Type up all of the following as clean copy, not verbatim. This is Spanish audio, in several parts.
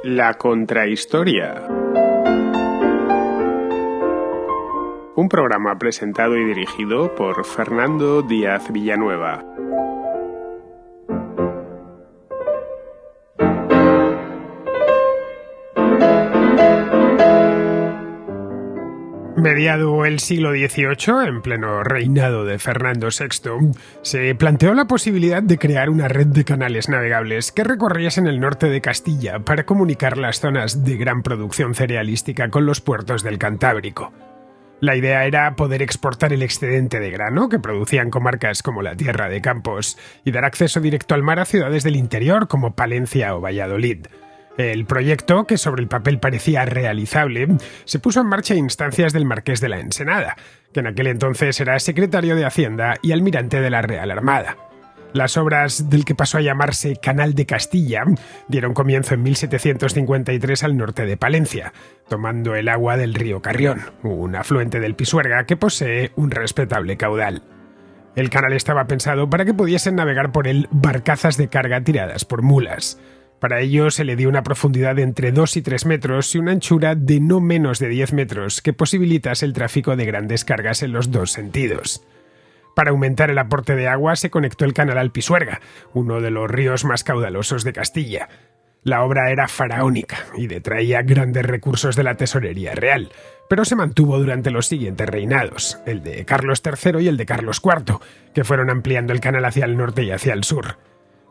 La Contrahistoria. Un programa presentado y dirigido por Fernando Díaz Villanueva. Mediado el siglo XVIII, en pleno reinado de Fernando VI, se planteó la posibilidad de crear una red de canales navegables que recorriesen el norte de Castilla para comunicar las zonas de gran producción cerealística con los puertos del Cantábrico. La idea era poder exportar el excedente de grano que producían comarcas como la Tierra de Campos y dar acceso directo al mar a ciudades del interior como Palencia o Valladolid. El proyecto, que sobre el papel parecía realizable, se puso en marcha a instancias del Marqués de la Ensenada, que en aquel entonces era secretario de Hacienda y almirante de la Real Armada. Las obras del que pasó a llamarse Canal de Castilla dieron comienzo en 1753 al norte de Palencia, tomando el agua del río Carrión, un afluente del Pisuerga que posee un respetable caudal. El canal estaba pensado para que pudiesen navegar por él barcazas de carga tiradas por mulas. Para ello se le dio una profundidad de entre 2 y 3 metros y una anchura de no menos de 10 metros que posibilitase el tráfico de grandes cargas en los dos sentidos. Para aumentar el aporte de agua se conectó el canal al Pisuerga, uno de los ríos más caudalosos de Castilla. La obra era faraónica y detraía grandes recursos de la tesorería real, pero se mantuvo durante los siguientes reinados, el de Carlos III y el de Carlos IV, que fueron ampliando el canal hacia el norte y hacia el sur.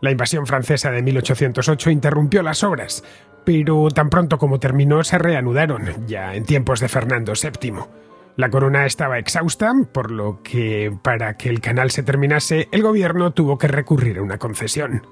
La invasión francesa de 1808 interrumpió las obras, pero tan pronto como terminó se reanudaron, ya en tiempos de Fernando VII. La corona estaba exhausta, por lo que, para que el canal se terminase, el gobierno tuvo que recurrir a una concesión.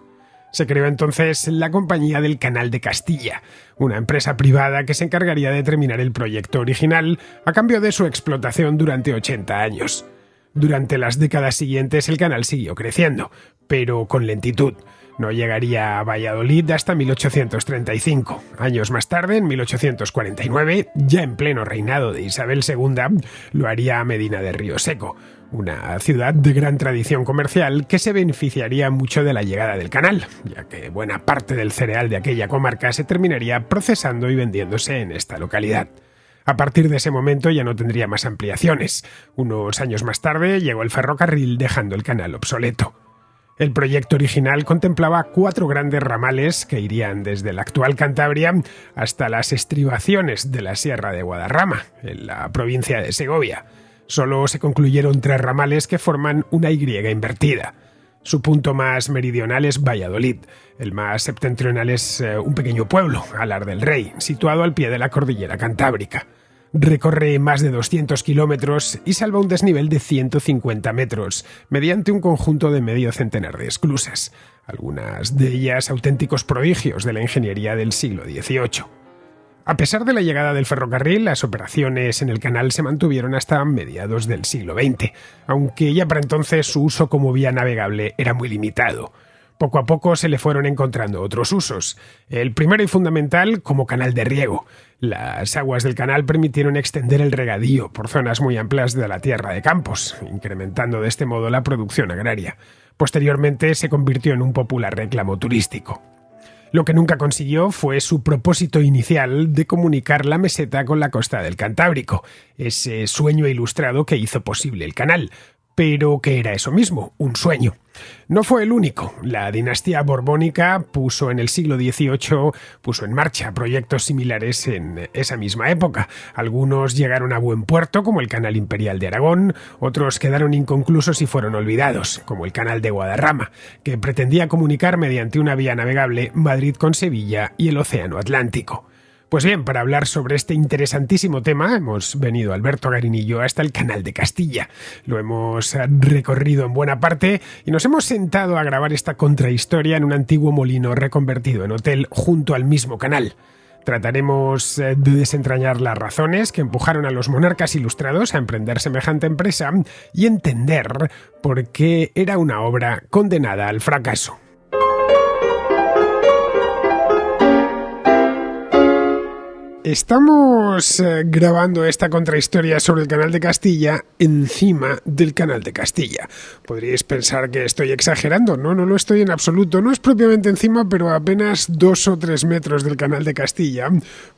Se creó entonces la Compañía del Canal de Castilla, una empresa privada que se encargaría de terminar el proyecto original a cambio de su explotación durante 80 años. Durante las décadas siguientes el canal siguió creciendo, pero con lentitud. No llegaría a Valladolid hasta 1835. Años más tarde, en 1849, ya en pleno reinado de Isabel II, lo haría a Medina de Río Seco, una ciudad de gran tradición comercial que se beneficiaría mucho de la llegada del canal, ya que buena parte del cereal de aquella comarca se terminaría procesando y vendiéndose en esta localidad. A partir de ese momento ya no tendría más ampliaciones. Unos años más tarde llegó el ferrocarril dejando el canal obsoleto. El proyecto original contemplaba 4 grandes ramales que irían desde la actual Cantabria hasta las estribaciones de la Sierra de Guadarrama, en la provincia de Segovia. Solo se concluyeron 3 ramales que forman una Y invertida. Su punto más meridional es Valladolid. El más septentrional es un pequeño pueblo, Alar del Rey, situado al pie de la cordillera Cantábrica. Recorre más de 200 kilómetros y salva un desnivel de 150 metros, mediante un conjunto de medio centenar de esclusas, algunas de ellas auténticos prodigios de la ingeniería del siglo XVIII. A pesar de la llegada del ferrocarril, las operaciones en el canal se mantuvieron hasta mediados del siglo XX, aunque ya para entonces su uso como vía navegable era muy limitado. Poco a poco se le fueron encontrando otros usos. El primero y fundamental como canal de riego. Las aguas del canal permitieron extender el regadío por zonas muy amplias de la Tierra de Campos, incrementando de este modo la producción agraria. Posteriormente se convirtió en un popular reclamo turístico. Lo que nunca consiguió fue su propósito inicial de comunicar la meseta con la costa del Cantábrico, ese sueño ilustrado que hizo posible el canal. Pero ¿qué era eso mismo? Un sueño. No fue el único. La dinastía borbónica puso en el siglo XVIII en marcha proyectos similares en esa misma época. Algunos llegaron a buen puerto, como el Canal Imperial de Aragón, otros quedaron inconclusos y fueron olvidados, como el Canal de Guadarrama, que pretendía comunicar mediante una vía navegable Madrid con Sevilla y el Océano Atlántico. Pues bien, para hablar sobre este interesantísimo tema hemos venido Alberto Garín y yo hasta el Canal de Castilla. Lo hemos recorrido en buena parte y nos hemos sentado a grabar esta contrahistoria en un antiguo molino reconvertido en hotel junto al mismo canal. Trataremos de desentrañar las razones que empujaron a los monarcas ilustrados a emprender semejante empresa y entender por qué era una obra condenada al fracaso. Estamos grabando esta contrahistoria sobre el Canal de Castilla encima del Canal de Castilla. Podríais pensar que estoy exagerando. No lo estoy en absoluto. No es propiamente encima, pero apenas 2 o 3 metros del Canal de Castilla,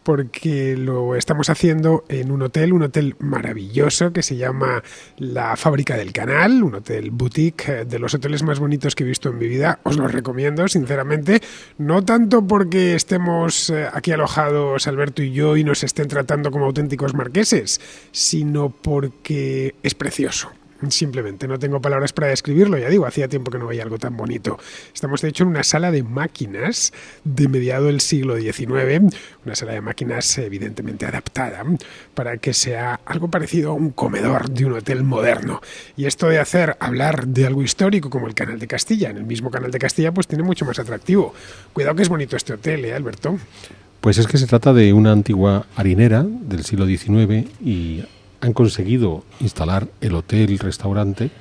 porque lo estamos haciendo en un hotel maravilloso que se llama La Fábrica del Canal, un hotel boutique de los hoteles más bonitos que he visto en mi vida. Os lo recomiendo, sinceramente. No tanto porque estemos aquí alojados Alberto y yo y nos estén tratando como auténticos marqueses, sino porque es precioso. Simplemente no tengo palabras para describirlo, ya digo, hacía tiempo que no veía algo tan bonito. Estamos de hecho en una sala de máquinas de mediado del siglo XIX, una sala de máquinas evidentemente adaptada para que sea algo parecido a un comedor de un hotel moderno. Y esto de hablar de algo histórico como el Canal de Castilla, en el mismo Canal de Castilla, pues tiene mucho más atractivo. Cuidado que es bonito este hotel, Alberto. Pues es que se trata de una antigua harinera del siglo XIX y han conseguido instalar el hotel-restaurante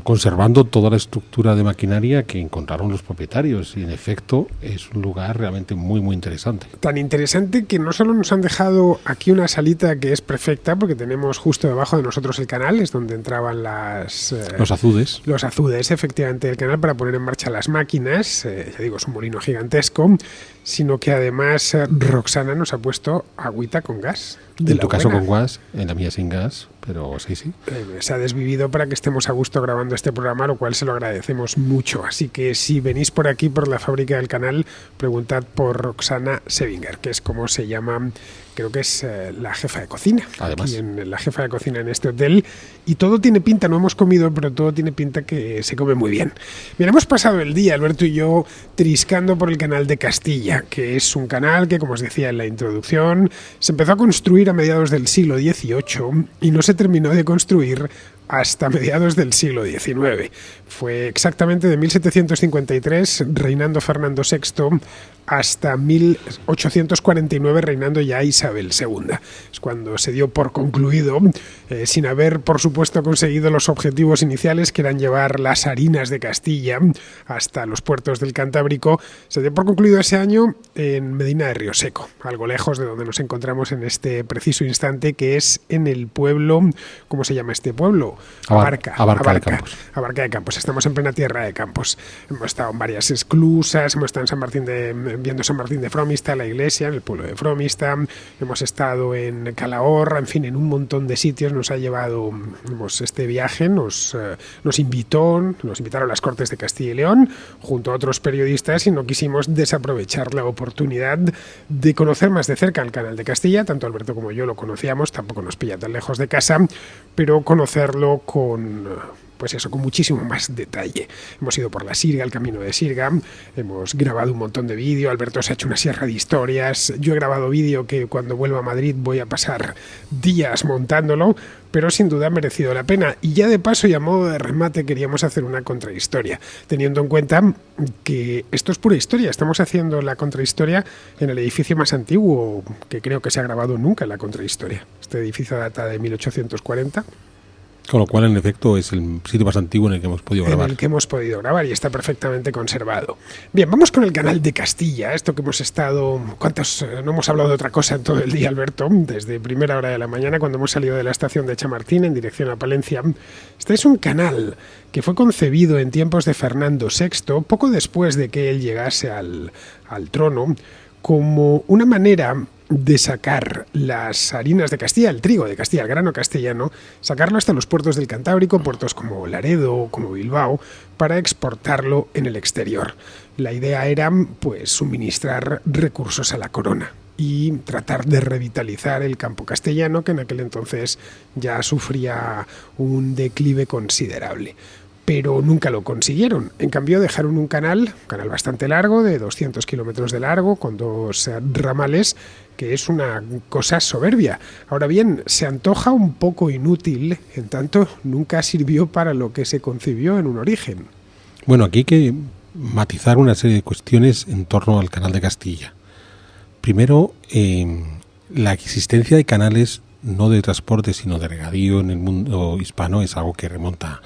conservando toda la estructura de maquinaria que encontraron los propietarios, y en efecto es un lugar realmente muy muy interesante. Tan interesante que no solo nos han dejado aquí una salita que es perfecta, porque tenemos justo debajo de nosotros el canal, es donde entraban los azudes. Los azudes, efectivamente, del canal para poner en marcha las máquinas, ya digo, es un molino gigantesco, sino que además Roxana nos ha puesto agüita con gas. En tu caso con gas, en la mía sin gas, pero sí. Se ha desvivido para que estemos a gusto grabando este programa, lo cual se lo agradecemos mucho. Así que si venís por aquí, por la Fábrica del Canal, preguntad por Roxana Sevinger, que es como se llama, creo que es la jefa de cocina. Además. La jefa de cocina en este hotel. Y todo tiene pinta, no hemos comido, pero todo tiene pinta que se come muy bien. Bien, hemos pasado el día, Alberto y yo, triscando por el Canal de Castilla, que es un canal que, como os decía en la introducción, se empezó a construir a mediados del siglo XVIII y no se terminó de construir hasta mediados del siglo XIX. Fue exactamente de 1753, reinando Fernando VI, hasta 1849, reinando ya Isabel II. Es cuando se dio por concluido, sin haber, por supuesto, conseguido los objetivos iniciales, que eran llevar las harinas de Castilla hasta los puertos del Cantábrico. Se dio por concluido ese año en Medina de Rioseco, algo lejos de donde nos encontramos en este preciso instante, que es en el pueblo, ¿cómo se llama este pueblo? Abarca de Campos. Abarca de Campos. Estamos en plena tierra de Campos. Hemos estado en varias esclusas, hemos estado viendo San Martín de Fromista, la iglesia, en el pueblo de Fromista, hemos estado en Calahorra, en fin, en un montón de sitios nos ha llevado este viaje, nos invitaron las Cortes de Castilla y León, junto a otros periodistas, y no quisimos desaprovechar la oportunidad de conocer más de cerca el Canal de Castilla. Tanto Alberto como yo lo conocíamos, tampoco nos pilla tan lejos de casa, pero conocerlo con muchísimo más detalle. Hemos ido por la Sirga, el camino de Sirga, hemos grabado un montón de vídeo, Alberto se ha hecho una sierra de historias, yo he grabado vídeo que cuando vuelva a Madrid voy a pasar días montándolo, pero sin duda ha merecido la pena. Y ya de paso y a modo de remate queríamos hacer una contrahistoria, teniendo en cuenta que esto es pura historia. Estamos haciendo la contrahistoria en el edificio más antiguo que creo que se ha grabado nunca en la contrahistoria. Este edificio data de 1840. Con lo cual, en efecto, es el sitio más antiguo en el que hemos podido grabar. En el que hemos podido grabar y está perfectamente conservado. Bien, vamos con el Canal de Castilla. Esto que hemos estado... no hemos hablado de otra cosa en todo el día, Alberto? Desde primera hora de la mañana, cuando hemos salido de la estación de Chamartín en dirección a Palencia. Este es un canal que fue concebido en tiempos de Fernando VI, poco después de que él llegase al trono, como una manera de sacar las harinas de Castilla, el trigo de Castilla, el grano castellano, sacarlo hasta los puertos del Cantábrico, puertos como Laredo, como Bilbao, para exportarlo en el exterior. La idea era, suministrar recursos a la corona y tratar de revitalizar el campo castellano, que en aquel entonces ya sufría un declive considerable. Pero nunca lo consiguieron. En cambio, dejaron un canal bastante largo, de 200 kilómetros de largo, con 2 ramales, que es una cosa soberbia. Ahora bien, se antoja un poco inútil, en tanto nunca sirvió para lo que se concibió en un origen. Bueno, aquí hay que matizar una serie de cuestiones en torno al Canal de Castilla. Primero, la existencia de canales no de transporte, sino de regadío en el mundo hispano es algo que remonta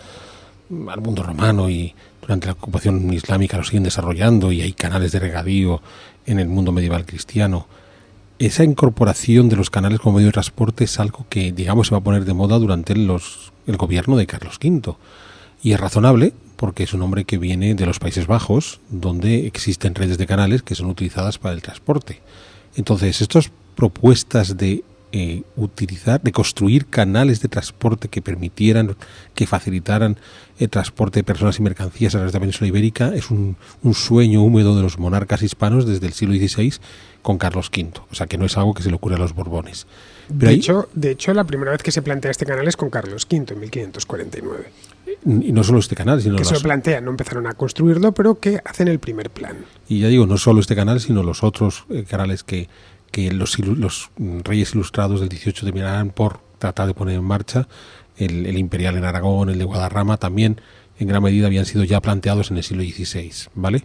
al mundo romano, y durante la ocupación islámica lo siguen desarrollando, y hay canales de regadío en el mundo medieval cristiano. esa incorporación de los canales como medio de transporte es algo que, digamos, se va a poner de moda durante el gobierno de Carlos V. Y es razonable porque es un hombre que viene de los Países Bajos, donde existen redes de canales que son utilizadas para el transporte. Entonces, estas propuestas de construir canales de transporte que permitieran, que facilitaran el transporte de personas y mercancías a través de la península ibérica es un sueño húmedo de los monarcas hispanos desde el siglo XVI con Carlos V. O sea, que no es algo que se le ocurre a los Borbones. Pero de hecho, la primera vez que se plantea este canal es con Carlos V en 1549. Y no solo este canal, sino que se lo plantean, no empezaron a construirlo, pero que hacen el primer plan. Y ya digo, no solo este canal, sino los otros canales que los reyes ilustrados del 18 terminarán por tratar de poner en marcha. El imperial en Aragón, el de Guadarrama, también en gran medida habían sido ya planteados en el siglo XVI, ¿vale?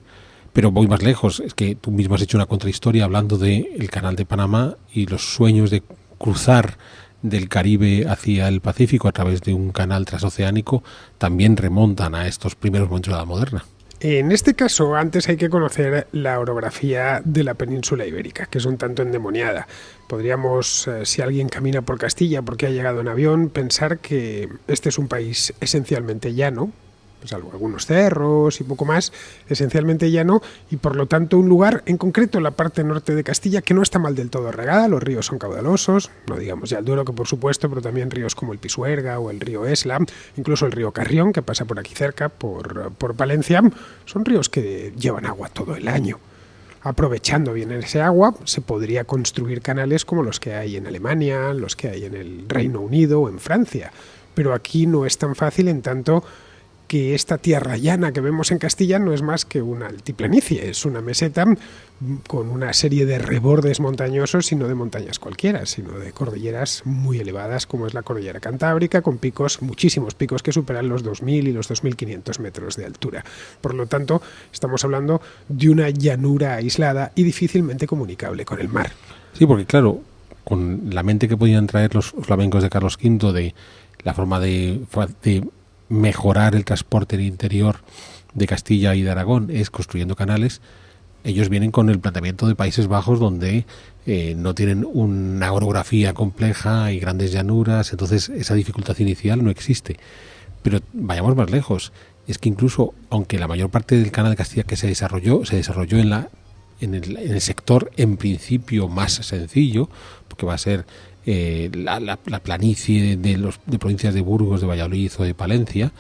Pero voy más lejos, es que tú mismo has hecho una contrahistoria hablando del canal de Panamá y los sueños de cruzar del Caribe hacia el Pacífico a través de un canal transoceánico también remontan a estos primeros momentos de la edad moderna. En este caso, antes hay que conocer la orografía de la península ibérica, que es un tanto endemoniada. Podríamos, si alguien camina por Castilla porque ha llegado en avión, pensar que este es un país esencialmente llano, salvo algunos cerros y poco más, esencialmente llano, y por lo tanto un lugar, en concreto la parte norte de Castilla, que no está mal del todo regada, los ríos son caudalosos, no digamos ya el Duero, que por supuesto, pero también ríos como el Pisuerga o el río Esla, incluso el río Carrión, que pasa por aquí cerca, por Palencia, son ríos que llevan agua todo el año. Aprovechando bien ese agua, se podría construir canales como los que hay en Alemania, los que hay en el Reino Unido o en Francia, pero aquí no es tan fácil, en tanto que esta tierra llana que vemos en Castilla no es más que una altiplanicie, es una meseta con una serie de rebordes montañosos y no de montañas cualquiera, sino de cordilleras muy elevadas como es la cordillera Cantábrica, con picos, muchísimos picos que superan los 2.000 y los 2.500 metros de altura. Por lo tanto, estamos hablando de una llanura aislada y difícilmente comunicable con el mar. Sí, porque claro, con la mente que podían traer los flamencos de Carlos V de la forma de mejorar el transporte en el interior de Castilla y de Aragón es construyendo canales, ellos vienen con el planteamiento de Países Bajos donde no tienen una orografía compleja y grandes llanuras, entonces esa dificultad inicial no existe. Pero vayamos más lejos, es que incluso aunque la mayor parte del canal de Castilla que se desarrolló en el sector en principio más sencillo, porque va a ser la planicie de provincias de Burgos, de Valladolid o de Palencia.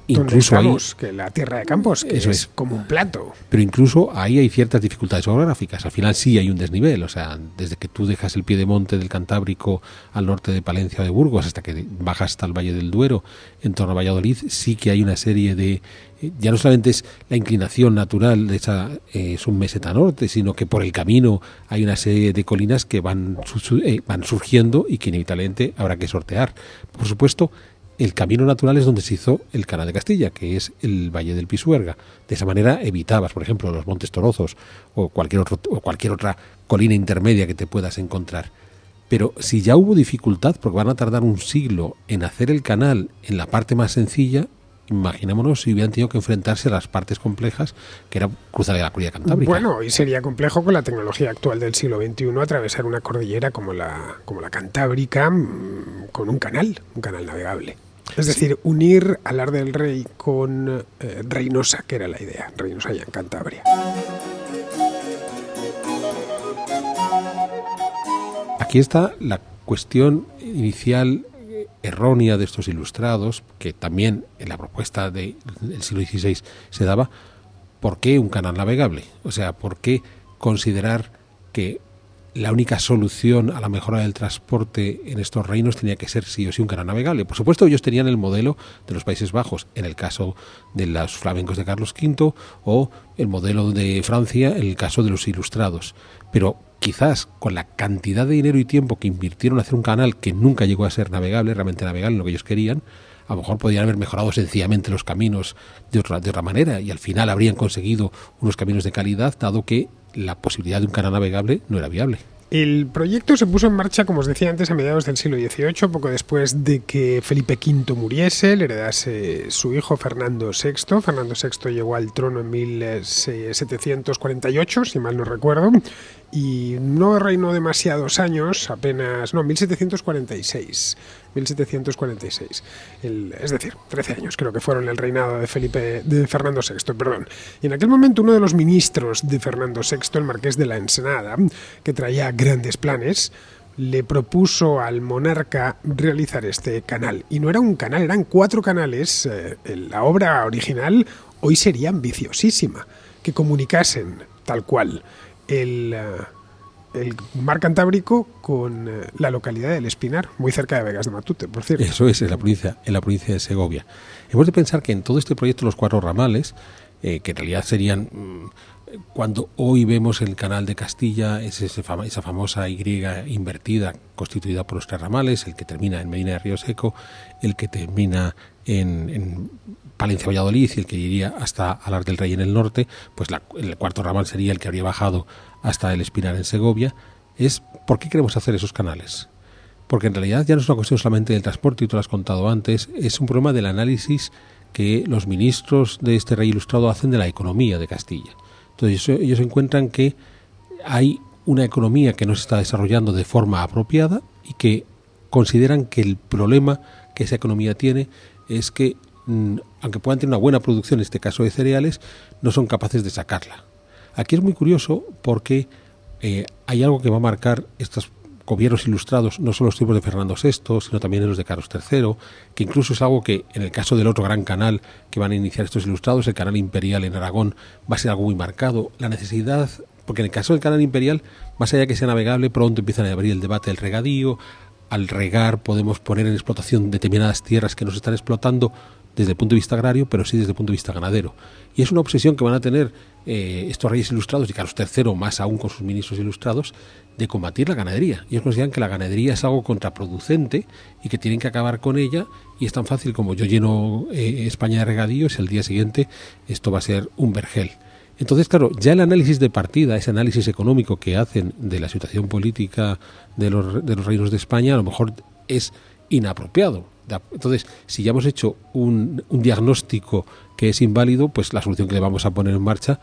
Incluso estamos, que la tierra de Campos, que eso es como un plato. Pero incluso ahí hay ciertas dificultades orográficas. Al final sí hay un desnivel, o sea, desde que tú dejas el piedemonte del Cantábrico al norte de Palencia o de Burgos hasta que bajas hasta el Valle del Duero, en torno a Valladolid, sí que hay una serie de... Ya no solamente es la inclinación natural de esa submeseta norte, sino que por el camino hay una serie de colinas que van surgiendo y que inevitablemente habrá que sortear. Por supuesto, el camino natural es donde se hizo el Canal de Castilla, que es el Valle del Pisuerga. De esa manera evitabas, por ejemplo, los Montes Torozos o cualquier otra colina intermedia que te puedas encontrar. Pero si ya hubo dificultad, porque van a tardar un siglo en hacer el canal en la parte más sencilla, imaginémonos si hubieran tenido que enfrentarse a las partes complejas, que era cruzar la cordillera Cantábrica. Bueno, y sería complejo con la tecnología actual del siglo XXI atravesar una cordillera como la Cantábrica con un canal navegable. Es decir, unir Alar del Rey con Reynosa, que era la idea, Reynosa ya en Cantabria. Aquí está la cuestión inicial errónea de estos ilustrados, que también en la propuesta del siglo XVI se daba. ¿Por qué un canal navegable? O sea, ¿por qué considerar que la única solución a la mejora del transporte en estos reinos tenía que ser sí o sí un canal navegable? Por supuesto, ellos tenían el modelo de los Países Bajos, en el caso de los flamencos de Carlos V, o el modelo de Francia, en el caso de los ilustrados. Pero quizás con la cantidad de dinero y tiempo que invirtieron en hacer un canal que nunca llegó a ser navegable, realmente navegable, lo que ellos querían, a lo mejor podrían haber mejorado sencillamente los caminos de otra manera, y al final habrían conseguido unos caminos de calidad, dado que la posibilidad de un canal navegable no era viable. El proyecto se puso en marcha, como os decía antes, a mediados del siglo XVIII, poco después de que Felipe V muriese, le heredase su hijo Fernando VI. Fernando VI llegó al trono en 1748, si mal no recuerdo, y no reinó demasiados años, apenas, no, 1746. 1746. Es decir, 13 años creo que fueron el reinado de Fernando VI, perdón. Y en aquel momento uno de los ministros de Fernando VI, el marqués de la Ensenada, que traía grandes planes, le propuso al monarca realizar este canal. Y no era un canal, eran 4 canales. La obra original hoy sería ambiciosísima, que comunicasen tal cual el mar Cantábrico con la localidad del Espinar, muy cerca de Vegas de Matute, por cierto. Eso es, en la provincia de Segovia. Hemos de pensar que en todo este proyecto los 4 ramales, que en realidad serían, cuando hoy vemos el canal de Castilla, es esa famosa Y invertida constituida por los 3 ramales, el que termina en Medina de Río Seco, el que termina en Palencia, Valladolid, y el que iría hasta Alar del Rey en el norte, pues el 4º ramal sería el que habría bajado hasta el Espinar en Segovia. ¿Por qué queremos hacer esos canales? Porque en realidad ya no es una cuestión solamente del transporte, y tú lo has contado antes, es un problema del análisis que los ministros de este rey ilustrado hacen de la economía de Castilla. Entonces ellos encuentran que hay una economía que no se está desarrollando de forma apropiada y que consideran que el problema que esa economía tiene es que, aunque puedan tener una buena producción, en este caso de cereales, no son capaces de sacarla. Aquí es muy curioso porque hay algo que va a marcar estos gobiernos ilustrados, no solo los tiempos de Fernando VI, sino también en los de Carlos III, que incluso es algo que en el caso del otro gran canal que van a iniciar estos ilustrados, el canal imperial en Aragón, va a ser algo muy marcado. La necesidad, porque en el caso del canal imperial, más allá de que sea navegable, pronto empiezan a abrir el debate del regadío. Al regar podemos poner en explotación determinadas tierras que no se están explotando desde el punto de vista agrario, pero sí desde el punto de vista ganadero. Y es una obsesión que van a tener estos reyes ilustrados, y Carlos III más aún con sus ministros ilustrados, de combatir la ganadería. Ellos consideran que la ganadería es algo contraproducente y que tienen que acabar con ella, y es tan fácil como yo lleno España de regadíos y al día siguiente esto va a ser un vergel. Entonces, claro, ya el análisis de partida, ese análisis económico que hacen de la situación política de los reinos de España, a lo mejor es inapropiado. Entonces, si ya hemos hecho un diagnóstico que es inválido, pues la solución que le vamos a poner en marcha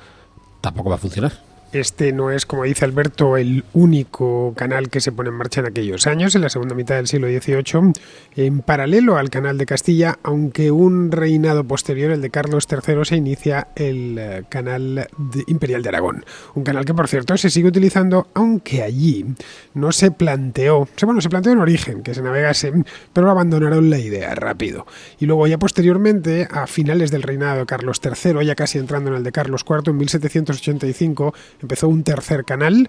tampoco va a funcionar. Este no es, como dice Alberto, el único canal que se pone en marcha en aquellos años, en la segunda mitad del siglo XVIII, en paralelo al canal de Castilla, aunque un reinado posterior, el de Carlos III, se inicia el canal imperial de Aragón. Un canal que, por cierto, se sigue utilizando, aunque allí no se planteó, se planteó en origen que se navegase, pero abandonaron la idea rápido. Y luego ya posteriormente, a finales del reinado de Carlos III, ya casi entrando en el de Carlos IV, en 1785, empezó un tercer canal.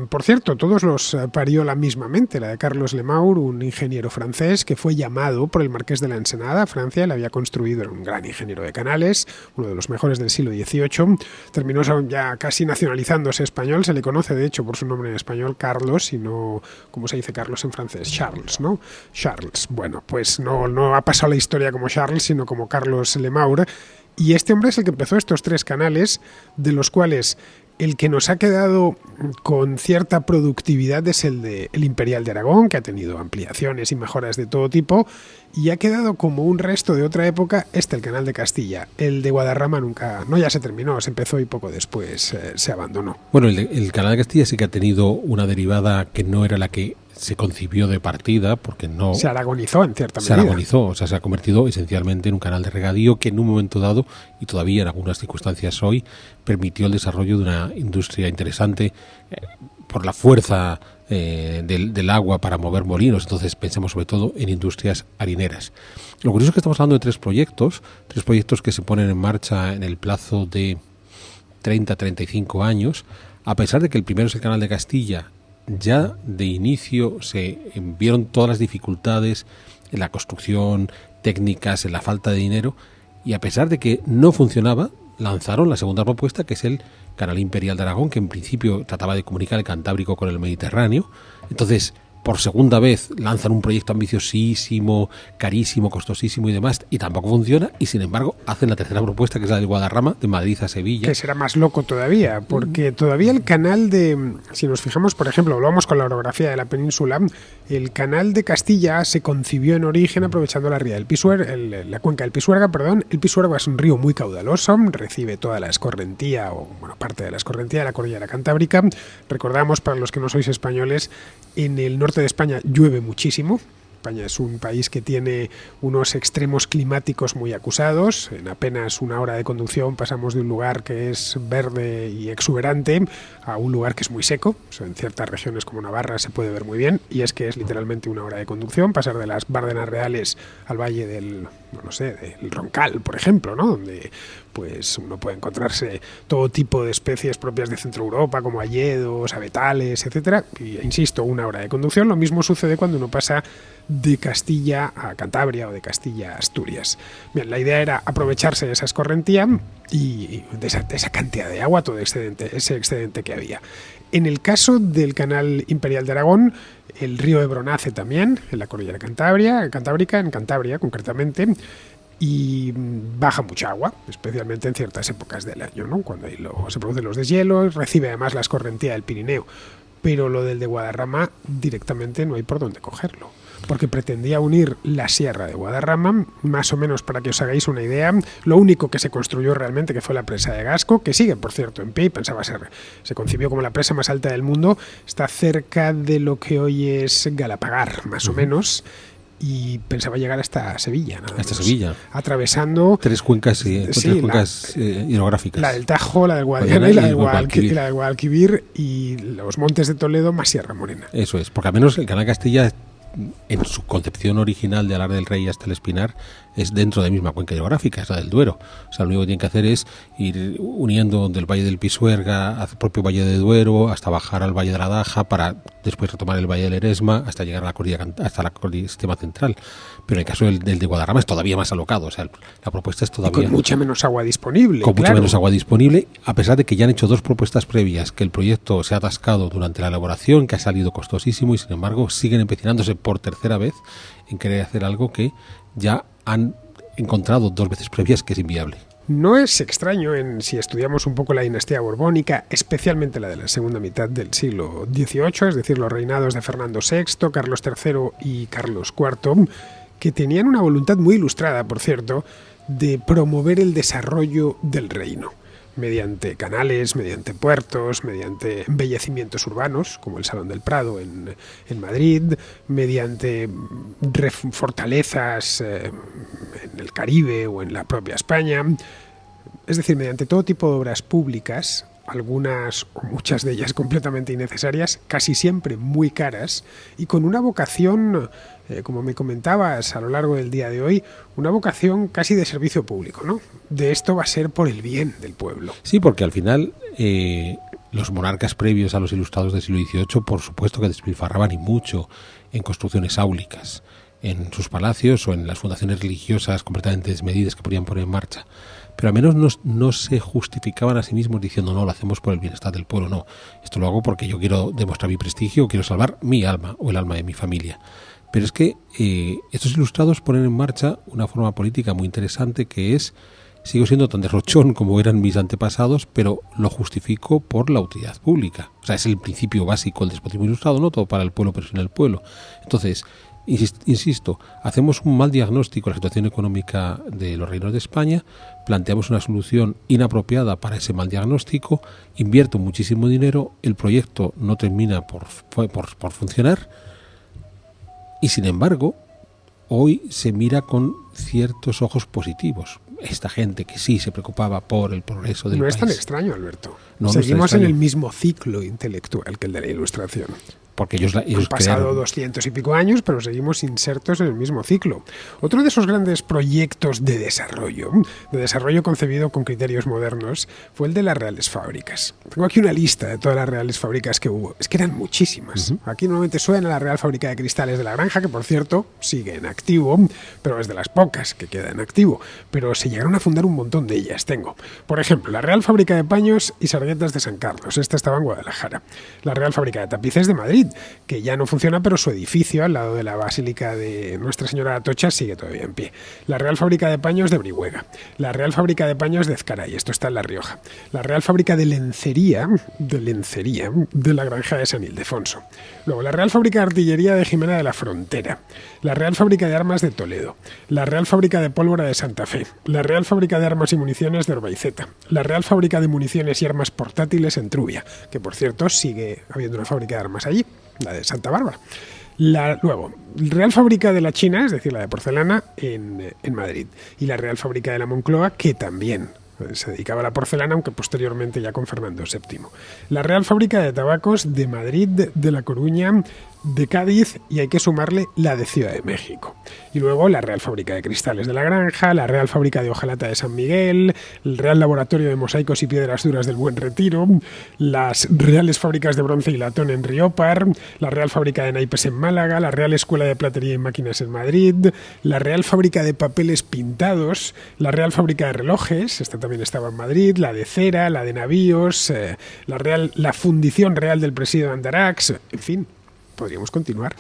Por cierto, todos los parió la misma mente, la de Carlos Lemaur, un ingeniero francés que fue llamado por el marqués de la Ensenada, Francia. Él había construido, era un gran ingeniero de canales, uno de los mejores del siglo XVIII. Terminó ya casi nacionalizándose español. Se le conoce, de hecho, por su nombre en español, Carlos, y no, ¿cómo se dice Carlos en francés? Charles, ¿no? Charles. Bueno, pues no ha pasado la historia como Charles, sino como Carlos Lemaur. Y este hombre es el que empezó estos 3 canales, de los cuales el que nos ha quedado con cierta productividad es el Imperial de Aragón, que ha tenido ampliaciones y mejoras de todo tipo, y ha quedado como un resto de otra época el canal de Castilla. El de Guadarrama ya se terminó, se empezó y poco después se abandonó. Bueno, el canal de Castilla sí que ha tenido una derivada que no era la que se concibió de partida, porque no... Se aragonizó en cierta medida. Se aragonizó, o sea, se ha convertido esencialmente en un canal de regadío que en un momento dado, y todavía en algunas circunstancias hoy, permitió el desarrollo de una industria interesante por la fuerza del agua para mover molinos. Entonces pensemos sobre todo en industrias harineras. Lo curioso es que estamos hablando de 3 proyectos que se ponen en marcha en el plazo de 30-35 años, a pesar de que el primero es el canal de Castilla. Ya de inicio se vieron todas las dificultades en la construcción, técnicas, en la falta de dinero, y a pesar de que no funcionaba, lanzaron la segunda propuesta, que es el Canal Imperial de Aragón, que en principio trataba de comunicar el Cantábrico con el Mediterráneo. Entonces, por segunda vez lanzan un proyecto ambiciosísimo, carísimo, costosísimo y demás, y tampoco funciona, y sin embargo hacen la tercera propuesta, que es la del Guadarrama, de Madrid a Sevilla. Que será más loco todavía, porque todavía el canal de, si nos fijamos, por ejemplo, lo vamos con la orografía de la península, el canal de Castilla se concibió en origen aprovechando la ría del Pisuerga, la cuenca del Pisuerga, perdón. El Pisuerga es un río muy caudaloso, recibe toda la escorrentía, o bueno, parte de la escorrentía de la cordillera cantábrica. Recordamos, para los que no sois españoles, en el norte de España llueve muchísimo. España es un país que tiene unos extremos climáticos muy acusados. En apenas una hora de conducción pasamos de un lugar que es verde y exuberante a un lugar que es muy seco. O sea, en ciertas regiones como Navarra se puede ver muy bien, y es que es literalmente una hora de conducción, pasar de las Bárdenas Reales al valle del, no sé, del Roncal, por ejemplo, ¿no? Donde pues uno puede encontrarse todo tipo de especies propias de Centro Europa, como hayedos, abetales, etcétera. Y insisto, una hora de conducción. Lo mismo sucede cuando uno pasa de Castilla a Cantabria o de Castilla a Asturias. Bien, la idea era aprovecharse de esa escorrentía y de esa cantidad de agua, todo ese excedente que había. En el caso del Canal Imperial de Aragón, el río Ebro nace también en la cordillera cantábrica, en Cantabria concretamente, y baja mucha agua, especialmente en ciertas épocas del año, ¿no? Cuando se producen los deshielos, recibe además la escorrentía del Pirineo. Pero lo del de Guadarrama directamente no hay por dónde cogerlo, porque pretendía unir la sierra de Guadarrama, más o menos para que os hagáis una idea. Lo único que se construyó realmente, que fue la presa de Gasco, que sigue, por cierto, en pie, se concibió como la presa más alta del mundo, está cerca de lo que hoy es Galapagar, más o menos, y pensaba llegar hasta Sevilla. Hasta Sevilla. Atravesando tres cuencas hidrográficas. La del Tajo, la del Guadiana y la del Guadalquivir, y los montes de Toledo más Sierra Morena. Eso es, porque al menos el Canal Castilla, en su concepción original de Alar del Rey hasta el Espinar, es dentro de la misma cuenca hidrográfica, es la del Duero. O sea, lo único que tienen que hacer es ir uniendo del Valle del Pisuerga al propio Valle de Duero, hasta bajar al Valle de la Daja, para después retomar el Valle del Eresma hasta llegar a la cordillera, hasta la cordillera sistema central. Pero en el caso del de Guadarrama es todavía más alocado. O sea, la propuesta es todavía... Y con mucha menos agua disponible. Con mucha menos agua disponible, a pesar de que ya han hecho dos propuestas previas, que el proyecto se ha atascado durante la elaboración, que ha salido costosísimo, y sin embargo siguen empecinándose por tercera vez en querer hacer algo que ya han encontrado dos veces previas que es inviable. No es extraño si estudiamos un poco la dinastía borbónica, especialmente la de la segunda mitad del siglo XVIII, es decir, los reinados de Fernando VI, Carlos III y Carlos IV, que tenían una voluntad muy ilustrada, por cierto, de promover el desarrollo del reino, mediante canales, mediante puertos, mediante embellecimientos urbanos, como el Salón del Prado en Madrid, mediante fortalezas en el Caribe o en la propia España, es decir, mediante todo tipo de obras públicas, algunas o muchas de ellas completamente innecesarias, casi siempre muy caras, y con una vocación, como me comentabas a lo largo del día de hoy, una vocación casi de servicio público, ¿no? De esto va a ser por el bien del pueblo. Sí, porque al final los monarcas previos a los ilustrados del siglo XVIII, por supuesto que despilfarraban y mucho en construcciones áulicas, en sus palacios o en las fundaciones religiosas completamente desmedidas que podían poner en marcha. Pero al menos no se justificaban a sí mismos diciendo, no, lo hacemos por el bienestar del pueblo, no. Esto lo hago porque yo quiero demostrar mi prestigio, quiero salvar mi alma o el alma de mi familia. Pero es que estos ilustrados ponen en marcha una forma política muy interesante, que es: sigo siendo tan derrochón como eran mis antepasados, pero lo justifico por la utilidad pública. O sea, es el principio básico del despotismo ilustrado, no todo para el pueblo, pero sin el pueblo. Entonces, insisto, hacemos un mal diagnóstico de la situación económica de los reinos de España, planteamos una solución inapropiada para ese mal diagnóstico, invierto muchísimo dinero, el proyecto no termina por funcionar, y sin embargo hoy se mira con ciertos ojos positivos. Esta gente que sí se preocupaba por el progreso del país. No es tan extraño, Alberto. No, seguimos en el mismo ciclo intelectual que el de la Ilustración. Porque ellos han pasado crearon 200 y pico años, pero seguimos insertos en el mismo ciclo. Otro de esos grandes proyectos de desarrollo concebido con criterios modernos, fue el de las Reales Fábricas. Tengo aquí una lista de todas las Reales Fábricas que hubo. Es que eran muchísimas. Aquí normalmente suena la Real Fábrica de Cristales de la Granja, que por cierto sigue en activo, pero es de las pocas que queda en activo. Pero se llegaron a fundar un montón de ellas. Tengo, por ejemplo, la Real Fábrica de Paños y Sarguetas de San Carlos. Esta estaba en Guadalajara. La Real Fábrica de Tapices de Madrid, que ya no funciona, pero su edificio al lado de la Basílica de Nuestra Señora de Atocha sigue todavía en pie. La Real Fábrica de Paños de Brihuega, la Real Fábrica de Paños de Ezcaray, esto está en La Rioja, la Real Fábrica de Lencería de la Granja de San Ildefonso. Luego, la Real Fábrica de Artillería de Jimena de la Frontera, la Real Fábrica de Armas de Toledo, la Real Fábrica de Pólvora de Santa Fe, la Real Fábrica de Armas y Municiones de Orbaiceta, la Real Fábrica de Municiones y Armas Portátiles en Trubia, que por cierto sigue habiendo una fábrica de armas allí, la de Santa Bárbara. Luego, Real Fábrica de la China, es decir, la de porcelana, en Madrid. Y la Real Fábrica de la Moncloa, que también se dedicaba a la porcelana, aunque posteriormente ya con Fernando VII. La Real Fábrica de Tabacos de Madrid, de La Coruña, de Cádiz, y hay que sumarle la de Ciudad de México. Y luego la Real Fábrica de Cristales de La Granja, la Real Fábrica de Hojalata de San Miguel, el Real Laboratorio de Mosaicos y Piedras Duras del Buen Retiro, las Reales Fábricas de Bronce y Latón en Riópar, la Real Fábrica de Naipes en Málaga, la Real Escuela de Platería y Máquinas en Madrid, la Real Fábrica de Papeles Pintados, la Real Fábrica de Relojes, esta también estaba en Madrid, la de Cera, la de Navíos, la Fundición Real del Presidio de Andarax, en fin. Podríamos continuar.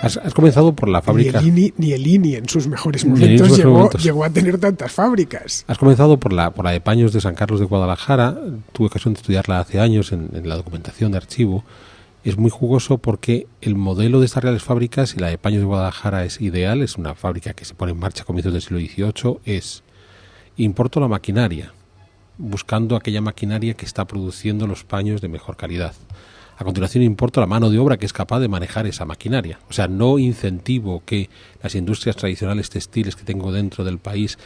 Has comenzado por la fábrica. Ni el INI en sus mejores momentos llegó a tener tantas fábricas. Has comenzado por la de Paños de San Carlos de Guadalajara. Tuve ocasión de estudiarla hace años en la documentación de archivo. Es muy jugoso porque el modelo de estas reales fábricas, y la de Paños de Guadalajara es ideal, es una fábrica que se pone en marcha a comienzos del siglo XVIII, es importo la maquinaria, buscando aquella maquinaria que está produciendo los paños de mejor calidad. A continuación importo la mano de obra que es capaz de manejar esa maquinaria. O sea, no incentivo que las industrias tradicionales textiles que tengo dentro del país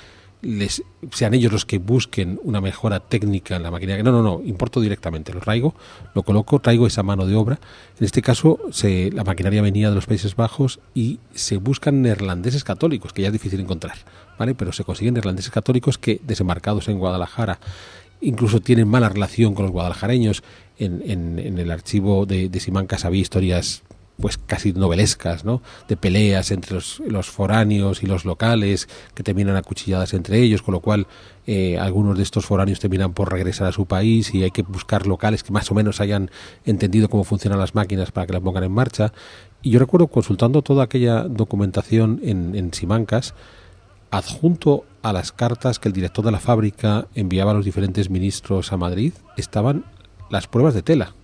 sean ellos los que busquen una mejora técnica en la maquinaria. No, importo directamente, lo traigo, lo coloco, traigo esa mano de obra. En este caso, la maquinaria venía de los Países Bajos y se buscan neerlandeses católicos, que ya es difícil encontrar, ¿vale? Pero se consiguen neerlandeses católicos que, desembarcados en Guadalajara, incluso tienen mala relación con los guadalajareños. En el archivo de Simancas había historias pues casi novelescas, ¿no? De peleas entre los foráneos y los locales que terminan acuchilladas entre ellos, con lo cual algunos de estos foráneos terminan por regresar a su país y hay que buscar locales que más o menos hayan entendido cómo funcionan las máquinas para que las pongan en marcha. Y yo recuerdo, consultando toda aquella documentación en Simancas, adjunto a las cartas que el director de la fábrica enviaba a los diferentes ministros a Madrid, estaban las pruebas de tela.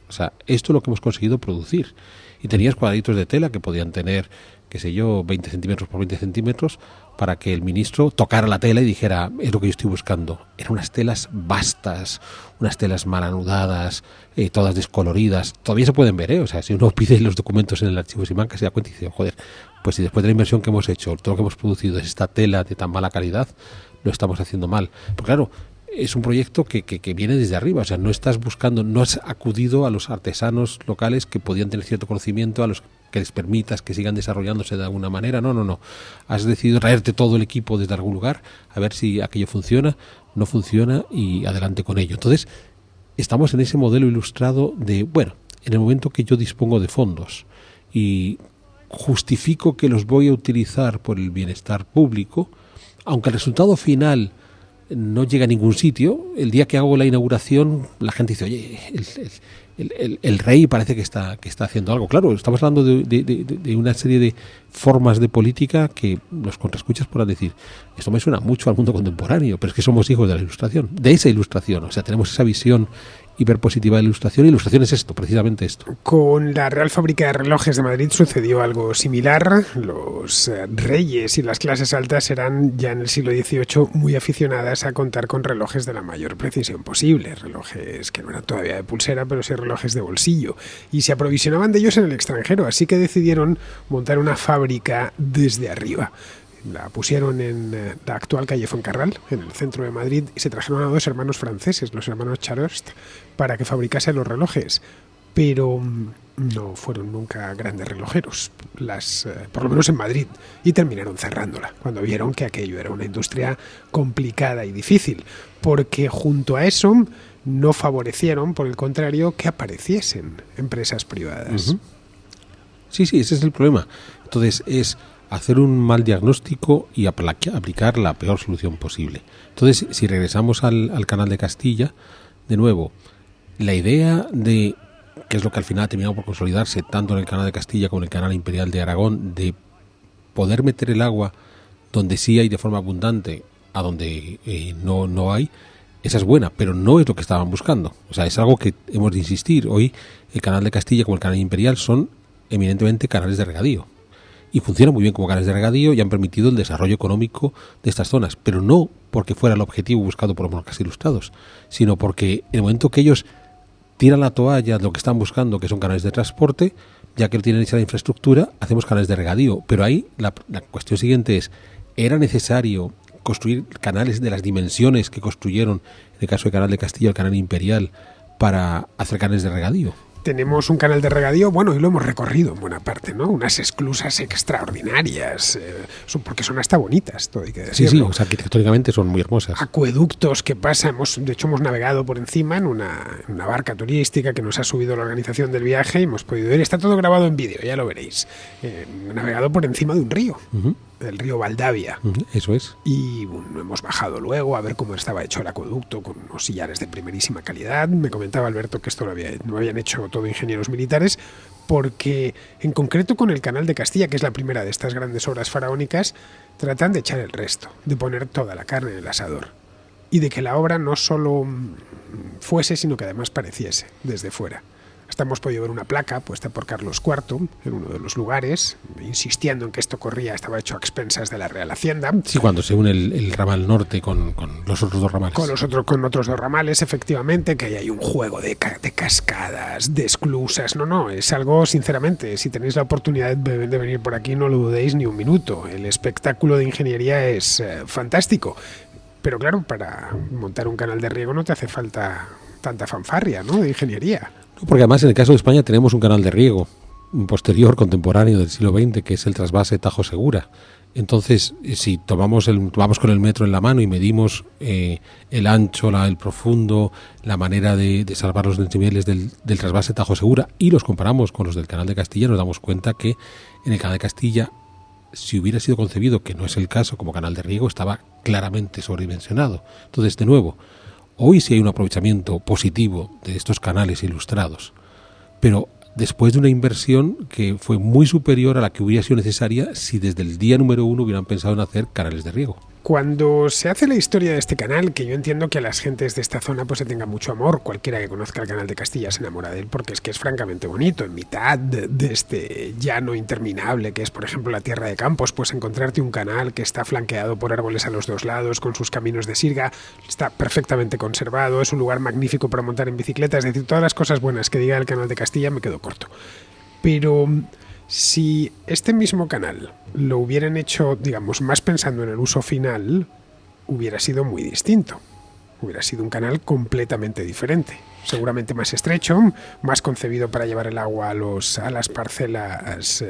O sea, esto es lo que hemos conseguido producir. Y tenías cuadraditos de tela que podían tener, qué sé yo, 20 centímetros por 20 centímetros, para que el ministro tocara la tela y dijera, es lo que yo estoy buscando. Eran unas telas vastas, unas telas mal anudadas, todas descoloridas. Todavía se pueden ver, ¿eh? O sea, si uno pide los documentos en el archivo de Simancas se da cuenta y dice, joder, pues si después de la inversión que hemos hecho, todo lo que hemos producido es esta tela de tan mala calidad, lo estamos haciendo mal. Pero claro, es un proyecto que viene desde arriba, o sea, no estás buscando, no has acudido a los artesanos locales que podían tener cierto conocimiento, a los que les permitas que sigan desarrollándose de alguna manera, no. Has decidido traerte todo el equipo desde algún lugar, a ver si aquello funciona, no funciona y adelante con ello. Entonces, estamos en ese modelo ilustrado de, bueno, en el momento que yo dispongo de fondos y justifico que los voy a utilizar por el bienestar público, aunque el resultado final no llega a ningún sitio, el día que hago la inauguración la gente dice, oye, el rey parece que está haciendo algo. Claro, estamos hablando de una serie de formas de política que los contraescuchas podrán decir, esto me suena mucho al mundo contemporáneo, pero es que somos hijos de la ilustración, de esa ilustración, o sea, tenemos esa visión hiperpositiva de la ilustración. Ilustración es esto, precisamente esto. Con la Real Fábrica de Relojes de Madrid sucedió algo similar. Los reyes y las clases altas eran ya en el siglo XVIII muy aficionadas a contar con relojes de la mayor precisión posible, relojes que no eran todavía de pulsera, pero sí relojes de bolsillo, y se aprovisionaban de ellos en el extranjero, así que decidieron montar una fábrica desde arriba. La pusieron en la actual calle Fuencarral, en el centro de Madrid, y se trajeron a dos hermanos franceses, los hermanos Charost, para que fabricasen los relojes. Pero no fueron nunca grandes relojeros, por lo menos en Madrid, y terminaron cerrándola, cuando vieron que aquello era una industria complicada y difícil, porque junto a eso no favorecieron, por el contrario, que apareciesen empresas privadas. Uh-huh. Sí, ese es el problema. Entonces hacer un mal diagnóstico y aplicar la peor solución posible. Entonces, si regresamos al Canal de Castilla, de nuevo, la idea de, que es lo que al final ha terminado por consolidarse tanto en el Canal de Castilla como en el Canal Imperial de Aragón, de poder meter el agua donde sí hay de forma abundante, a donde no hay, esa es buena, pero no es lo que estaban buscando. O sea, es algo que hemos de insistir. Hoy el Canal de Castilla como el Canal Imperial son eminentemente canales de regadío. Y funcionan muy bien como canales de regadío y han permitido el desarrollo económico de estas zonas. Pero no porque fuera el objetivo buscado por los monarcas ilustrados, sino porque en el momento que ellos tiran la toalla de lo que están buscando, que son canales de transporte, ya que tienen esa infraestructura, hacemos canales de regadío. Pero ahí la cuestión siguiente es, ¿era necesario construir canales de las dimensiones que construyeron, en el caso del Canal de Castilla, el Canal Imperial, para hacer canales de regadío? Tenemos un canal de regadío, bueno, y lo hemos recorrido en buena parte, ¿no? Unas esclusas extraordinarias, porque son hasta bonitas, todo hay que decirlo. Sí, o sea, arquitectónicamente son muy hermosas. Acueductos que pasan, de hecho hemos navegado por encima en una barca turística que nos ha subido la organización del viaje y hemos podido ver, está todo grabado en vídeo, ya lo veréis, navegado por encima de un río. El río Valdavia. Eso es. Y bueno, hemos bajado luego a ver cómo estaba hecho el acueducto con unos sillares de primerísima calidad. Me comentaba Alberto que esto lo habían hecho todo ingenieros militares, porque en concreto con el Canal de Castilla, que es la primera de estas grandes obras faraónicas, tratan de echar el resto, de poner toda la carne en el asador y de que la obra no solo fuese, sino que además pareciese desde fuera. Hasta hemos podido ver una placa puesta por Carlos IV en uno de los lugares, insistiendo en que esto estaba hecho a expensas de la Real Hacienda. Sí, cuando se une el ramal norte con los otros dos ramales. Con otros dos ramales, efectivamente, que ahí hay un juego de cascadas, de esclusas. No, es algo, sinceramente, si tenéis la oportunidad de venir por aquí, no lo dudéis ni un minuto. El espectáculo de ingeniería es fantástico. Pero claro, para montar un canal de riego no te hace falta tanta fanfarria, ¿no?, de ingeniería. Porque además en el caso de España tenemos un canal de riego posterior, contemporáneo del siglo XX, que es el trasvase Tajo Segura. Entonces, si vamos con el metro en la mano y medimos el ancho, el profundo, la manera de salvar los desniveles del trasvase Tajo Segura y los comparamos con los del Canal de Castilla, nos damos cuenta que en el Canal de Castilla, si hubiera sido concebido, que no es el caso, como canal de riego, estaba claramente sobredimensionado. Entonces, de nuevo, hoy sí hay un aprovechamiento positivo de estos canales ilustrados, pero después de una inversión que fue muy superior a la que hubiera sido necesaria si desde el día número 1 hubieran pensado en hacer canales de riego. Cuando se hace la historia de este canal, que yo entiendo que a las gentes de esta zona pues se tenga mucho amor, cualquiera que conozca el Canal de Castilla se enamora de él porque es que es francamente bonito. En mitad de este llano interminable que es, por ejemplo, la Tierra de Campos, pues encontrarte un canal que está flanqueado por árboles a los dos lados, con sus caminos de sirga, está perfectamente conservado, es un lugar magnífico para montar en bicicleta, es decir, todas las cosas buenas que diga el Canal de Castilla me quedo corto. Pero si este mismo canal lo hubieran hecho, digamos, más pensando en el uso final, hubiera sido muy distinto. Hubiera sido un canal completamente diferente. Seguramente más estrecho, más concebido para llevar el agua a las parcelas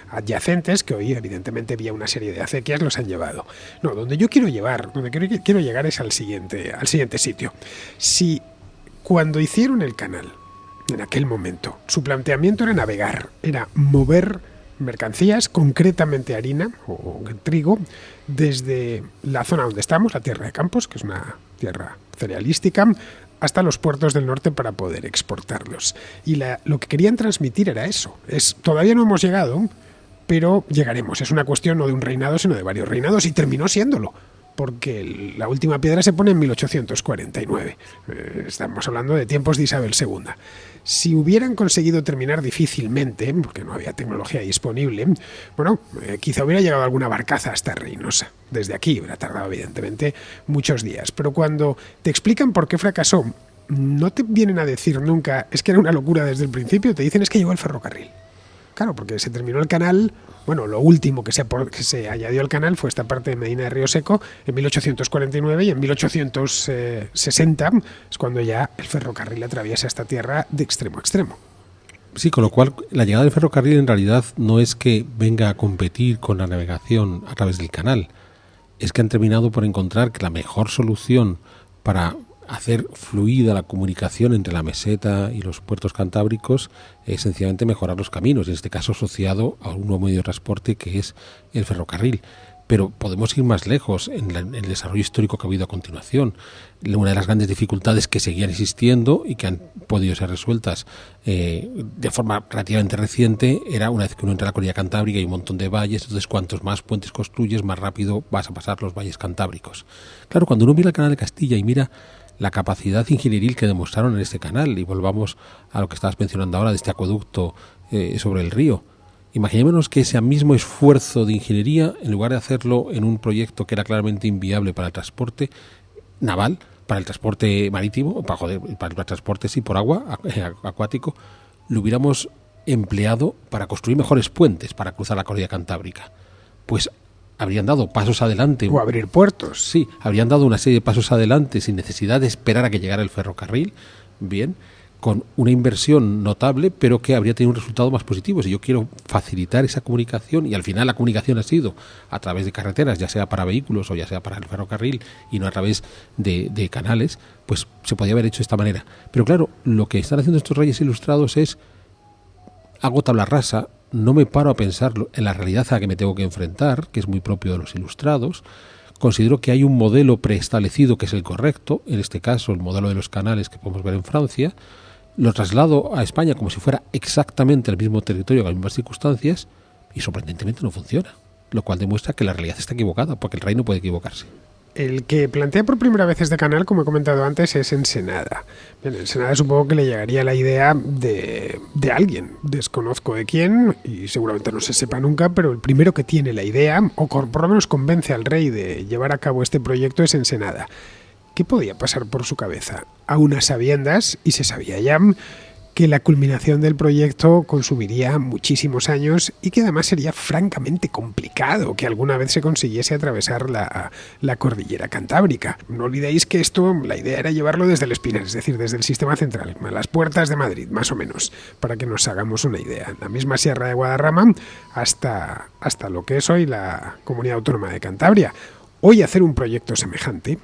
adyacentes, que hoy evidentemente vía una serie de acequias los han llevado. No, donde quiero llegar es al siguiente sitio. Si cuando hicieron el canal, en aquel momento, su planteamiento era navegar, era mover mercancías, concretamente harina o trigo, desde la zona donde estamos, la Tierra de Campos, que es una tierra cerealística, hasta los puertos del norte para poder exportarlos. Y lo que querían transmitir era eso. Todavía no hemos llegado, pero llegaremos. Es una cuestión no de un reinado, sino de varios reinados, y terminó siéndolo, porque la última piedra se pone en 1849. Estamos hablando de tiempos de Isabel II. Si hubieran conseguido terminar difícilmente, porque no había tecnología disponible, bueno, quizá hubiera llegado alguna barcaza hasta Reynosa. Desde aquí hubiera tardado, evidentemente, muchos días. Pero cuando te explican por qué fracasó, no te vienen a decir nunca, es que era una locura desde el principio, te dicen es que llegó el ferrocarril. Claro, porque se terminó el canal. Bueno, lo último que se añadió al canal fue esta parte de Medina de Río Seco en 1849 y en 1860 es cuando ya el ferrocarril atraviesa esta tierra de extremo a extremo. Sí, con lo cual la llegada del ferrocarril en realidad no es que venga a competir con la navegación a través del canal, es que han terminado por encontrar que la mejor solución para hacer fluida la comunicación entre la meseta y los puertos cantábricos es sencillamente mejorar los caminos, en este caso asociado a un nuevo medio de transporte que es el ferrocarril. Pero podemos ir más lejos en el desarrollo histórico que ha habido a continuación. Una de las grandes dificultades que seguían existiendo y que han podido ser resueltas de forma relativamente reciente era una vez que uno entra a la cordillera cantábrica y un montón de valles, entonces cuantos más puentes construyes, más rápido vas a pasar los valles cantábricos. Claro, cuando uno mira el canal de Castilla y mira la capacidad ingenieril que demostraron en este canal, y volvamos a lo que estabas mencionando ahora de este acueducto sobre el río, imaginémonos que ese mismo esfuerzo de ingeniería, en lugar de hacerlo en un proyecto que era claramente inviable para el transporte naval, para el transporte marítimo, para el transporte sí por agua, acuático, lo hubiéramos empleado para construir mejores puentes para cruzar la cordillera cantábrica. Pues habrían dado pasos adelante. O abrir puertos. Sí, habrían dado una serie de pasos adelante sin necesidad de esperar a que llegara el ferrocarril, bien, con una inversión notable, pero que habría tenido un resultado más positivo. Si yo quiero facilitar esa comunicación, y al final la comunicación ha sido a través de carreteras, ya sea para vehículos o ya sea para el ferrocarril, y no a través de canales, pues se podía haber hecho de esta manera. Pero claro, lo que están haciendo estos Reyes Ilustrados es, hago tabla rasa, no me paro a pensar en la realidad a la que me tengo que enfrentar, que es muy propio de los ilustrados. Considero que hay un modelo preestablecido que es el correcto, en este caso el modelo de los canales que podemos ver en Francia. Lo traslado a España como si fuera exactamente el mismo territorio, con las mismas circunstancias, y sorprendentemente no funciona, lo cual demuestra que la realidad está equivocada, porque el rey no puede equivocarse. El que plantea por primera vez este canal, como he comentado antes, es Ensenada. Bien, Ensenada supongo que le llegaría la idea de alguien, desconozco de quién, y seguramente no se sepa nunca, pero el primero que tiene la idea, o por lo menos convence al rey de llevar a cabo este proyecto, es Ensenada. ¿Qué podía pasar por su cabeza? A unas sabiendas, y se sabía ya, que la culminación del proyecto consumiría muchísimos años y que además sería francamente complicado que alguna vez se consiguiese atravesar la cordillera cantábrica. No olvidéis que esto, la idea era llevarlo desde el Espinar, es decir, desde el sistema central, a las puertas de Madrid, más o menos, para que nos hagamos una idea. La misma Sierra de Guadarrama hasta lo que es hoy la Comunidad Autónoma de Cantabria. Hoy hacer un proyecto semejante,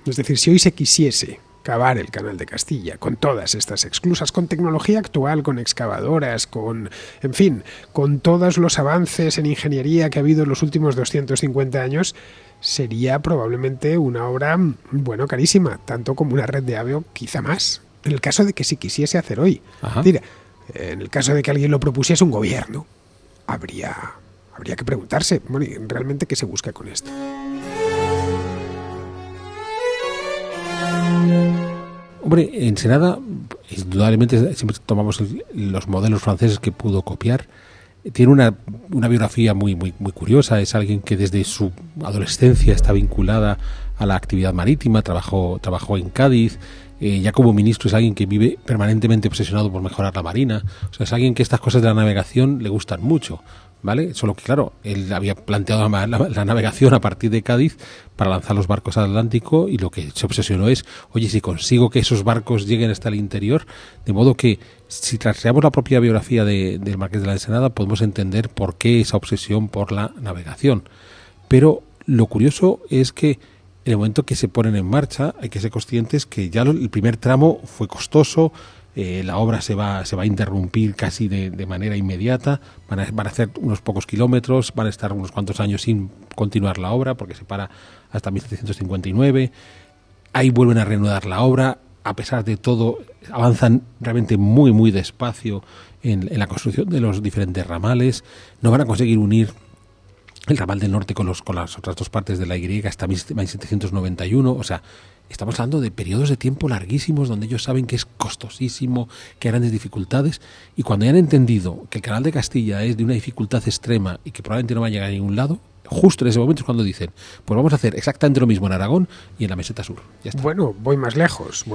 es decir, si hoy se quisiese cavar el canal de Castilla con todas estas esclusas, con tecnología actual, con excavadoras, en fin, con todos los avances en ingeniería que ha habido en los últimos 250 años, sería probablemente una obra, bueno, carísima, tanto como una red de AVE o quizá más. En el caso de que se quisiese hacer hoy. Mira, en el caso de que alguien lo propusiese un gobierno, habría que preguntarse, bueno, ¿realmente qué se busca con esto? Hombre, Ensenada, indudablemente, siempre tomamos los modelos franceses que pudo copiar. Tiene una biografía muy curiosa. Es alguien que desde su adolescencia está vinculada a la actividad marítima, trabajó en Cádiz. Ya como ministro es alguien que vive permanentemente obsesionado por mejorar la marina. O sea, es alguien que estas cosas de la navegación le gustan mucho, ¿vale? Solo que, claro, él había planteado la navegación a partir de Cádiz para lanzar los barcos al Atlántico, y lo que se obsesionó es, oye, si consigo que esos barcos lleguen hasta el interior, de modo que si rastreamos la propia biografía del Marqués de la Ensenada podemos entender por qué esa obsesión por la navegación. Pero lo curioso es que en el momento que se ponen en marcha hay que ser conscientes que ya el primer tramo fue costoso. La obra se va a interrumpir casi de manera inmediata, van a hacer unos pocos kilómetros, van a estar unos cuantos años sin continuar la obra porque se para hasta 1759, ahí vuelven a reanudar la obra, a pesar de todo avanzan realmente muy despacio en la construcción de los diferentes ramales, no van a conseguir unir el ramal del norte con las otras dos partes de la Y hasta 1791, o sea, estamos hablando de periodos de tiempo larguísimos donde ellos saben que es costosísimo, que hay grandes dificultades, y cuando ya han entendido que el canal de Castilla es de una dificultad extrema y que probablemente no va a llegar a ningún lado, justo en ese momento es cuando dicen, pues vamos a hacer exactamente lo mismo en Aragón y en la meseta sur. Ya está. Bueno, voy más lejos.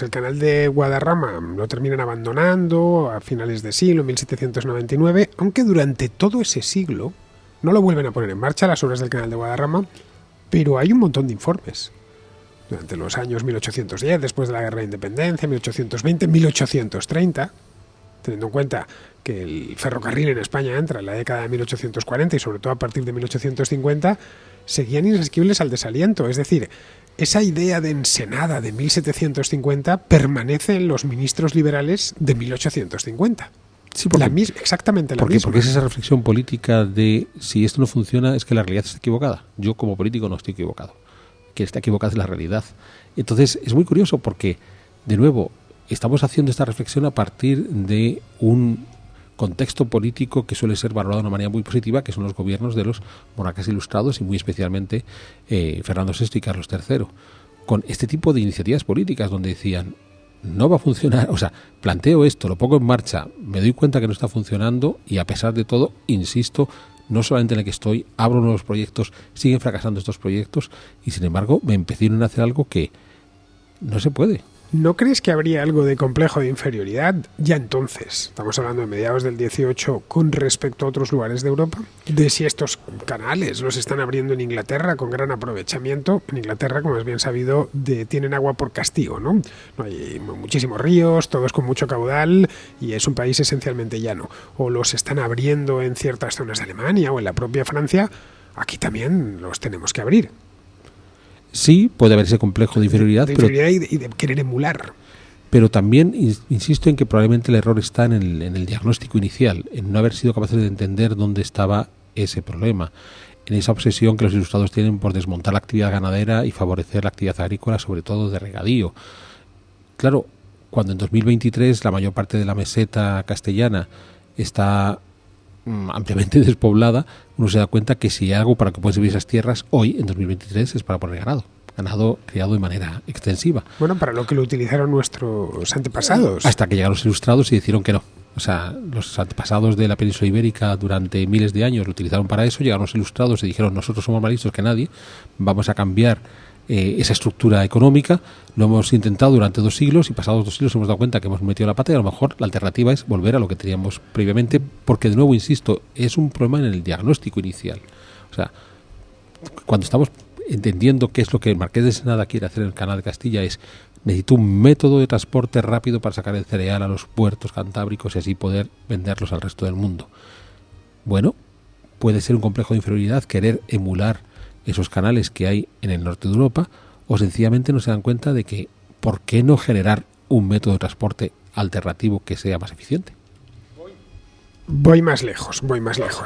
El canal de Guadarrama lo terminan abandonando a finales de siglo, 1799, aunque durante todo ese siglo no lo vuelven a poner en marcha las obras del canal de Guadarrama, pero hay un montón de informes. Durante los años 1810, después de la Guerra de Independencia, 1820, 1830, teniendo en cuenta que el ferrocarril en España entra en la década de 1840 y sobre todo a partir de 1850, seguían inasequibles al desaliento. Es decir, esa idea de Ensenada de 1750 permanece en los ministros liberales de 1850. Sí, porque, exactamente la misma. Porque es esa reflexión política de si esto no funciona es que la realidad está equivocada. Yo como político no estoy equivocado. Quien está equivocado es la realidad. Entonces es muy curioso porque, de nuevo, estamos haciendo esta reflexión a partir de un contexto político que suele ser valorado de una manera muy positiva, que son los gobiernos de los monarcas ilustrados y muy especialmente Fernando VI y Carlos III, con este tipo de iniciativas políticas donde decían no va a funcionar, o sea, planteo esto, lo pongo en marcha, me doy cuenta que no está funcionando y a pesar de todo, insisto, no solamente en el que estoy, abro nuevos proyectos, siguen fracasando estos proyectos y sin embargo me empezaron a hacer algo que no se puede. ¿No crees que habría algo de complejo de inferioridad ya entonces? Estamos hablando de mediados del 18 con respecto a otros lugares de Europa. De si estos canales los están abriendo en Inglaterra con gran aprovechamiento. En Inglaterra, como es bien sabido, tienen agua por castigo, ¿no? No hay muchísimos ríos, todos con mucho caudal y es un país esencialmente llano. O los están abriendo en ciertas zonas de Alemania o en la propia Francia. Aquí también los tenemos que abrir. Sí, puede haber ese complejo de inferioridad. Y de querer emular. Pero también insisto en que probablemente el error está en el diagnóstico inicial, en no haber sido capaces de entender dónde estaba ese problema, en esa obsesión que los ilustrados tienen por desmontar la actividad ganadera y favorecer la actividad agrícola, sobre todo de regadío. Claro, cuando en 2023 la mayor parte de la meseta castellana está ampliamente despoblada, uno se da cuenta que si hay algo para que puedan servir esas tierras hoy, en 2023, es para poner ganado criado de manera extensiva. Bueno, para lo que lo utilizaron nuestros antepasados. Hasta que llegaron los ilustrados y dijeron que no. O sea, los antepasados de la península ibérica durante miles de años lo utilizaron para eso, llegaron los ilustrados y dijeron nosotros somos más listos que nadie, vamos a cambiar esa estructura económica. Lo hemos intentado durante 2 siglos y pasados 2 siglos hemos dado cuenta que hemos metido la pata y a lo mejor la alternativa es volver a lo que teníamos previamente, porque de nuevo, insisto, es un problema en el diagnóstico inicial. O sea, cuando estamos entendiendo qué es lo que el Marqués de Ensenada quiere hacer en el Canal de Castilla es necesito un método de transporte rápido para sacar el cereal a los puertos cantábricos y así poder venderlos al resto del mundo. Bueno, puede ser un complejo de inferioridad querer emular esos canales que hay en el norte de Europa, o sencillamente no se dan cuenta de que ¿por qué no generar un método de transporte alternativo que sea más eficiente? Voy más lejos.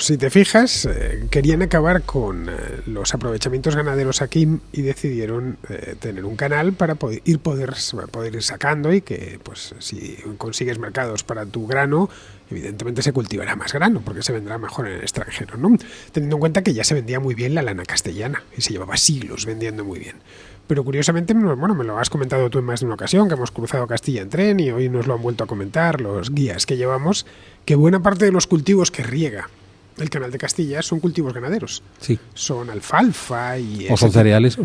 Si te fijas, querían acabar con los aprovechamientos ganaderos aquí y decidieron tener un canal para poder ir sacando y que, pues, si consigues mercados para tu grano, evidentemente se cultivará más grano porque se vendrá mejor en el extranjero, ¿no? Teniendo en cuenta que ya se vendía muy bien la lana castellana y se llevaba siglos vendiendo muy bien. Pero curiosamente, bueno, me lo has comentado tú en más de una ocasión, que hemos cruzado Castilla en tren y hoy nos lo han vuelto a comentar los guías que llevamos, que buena parte de los cultivos que riega el Canal de Castilla son cultivos ganaderos. Sí. Son alfalfa y... O son cereales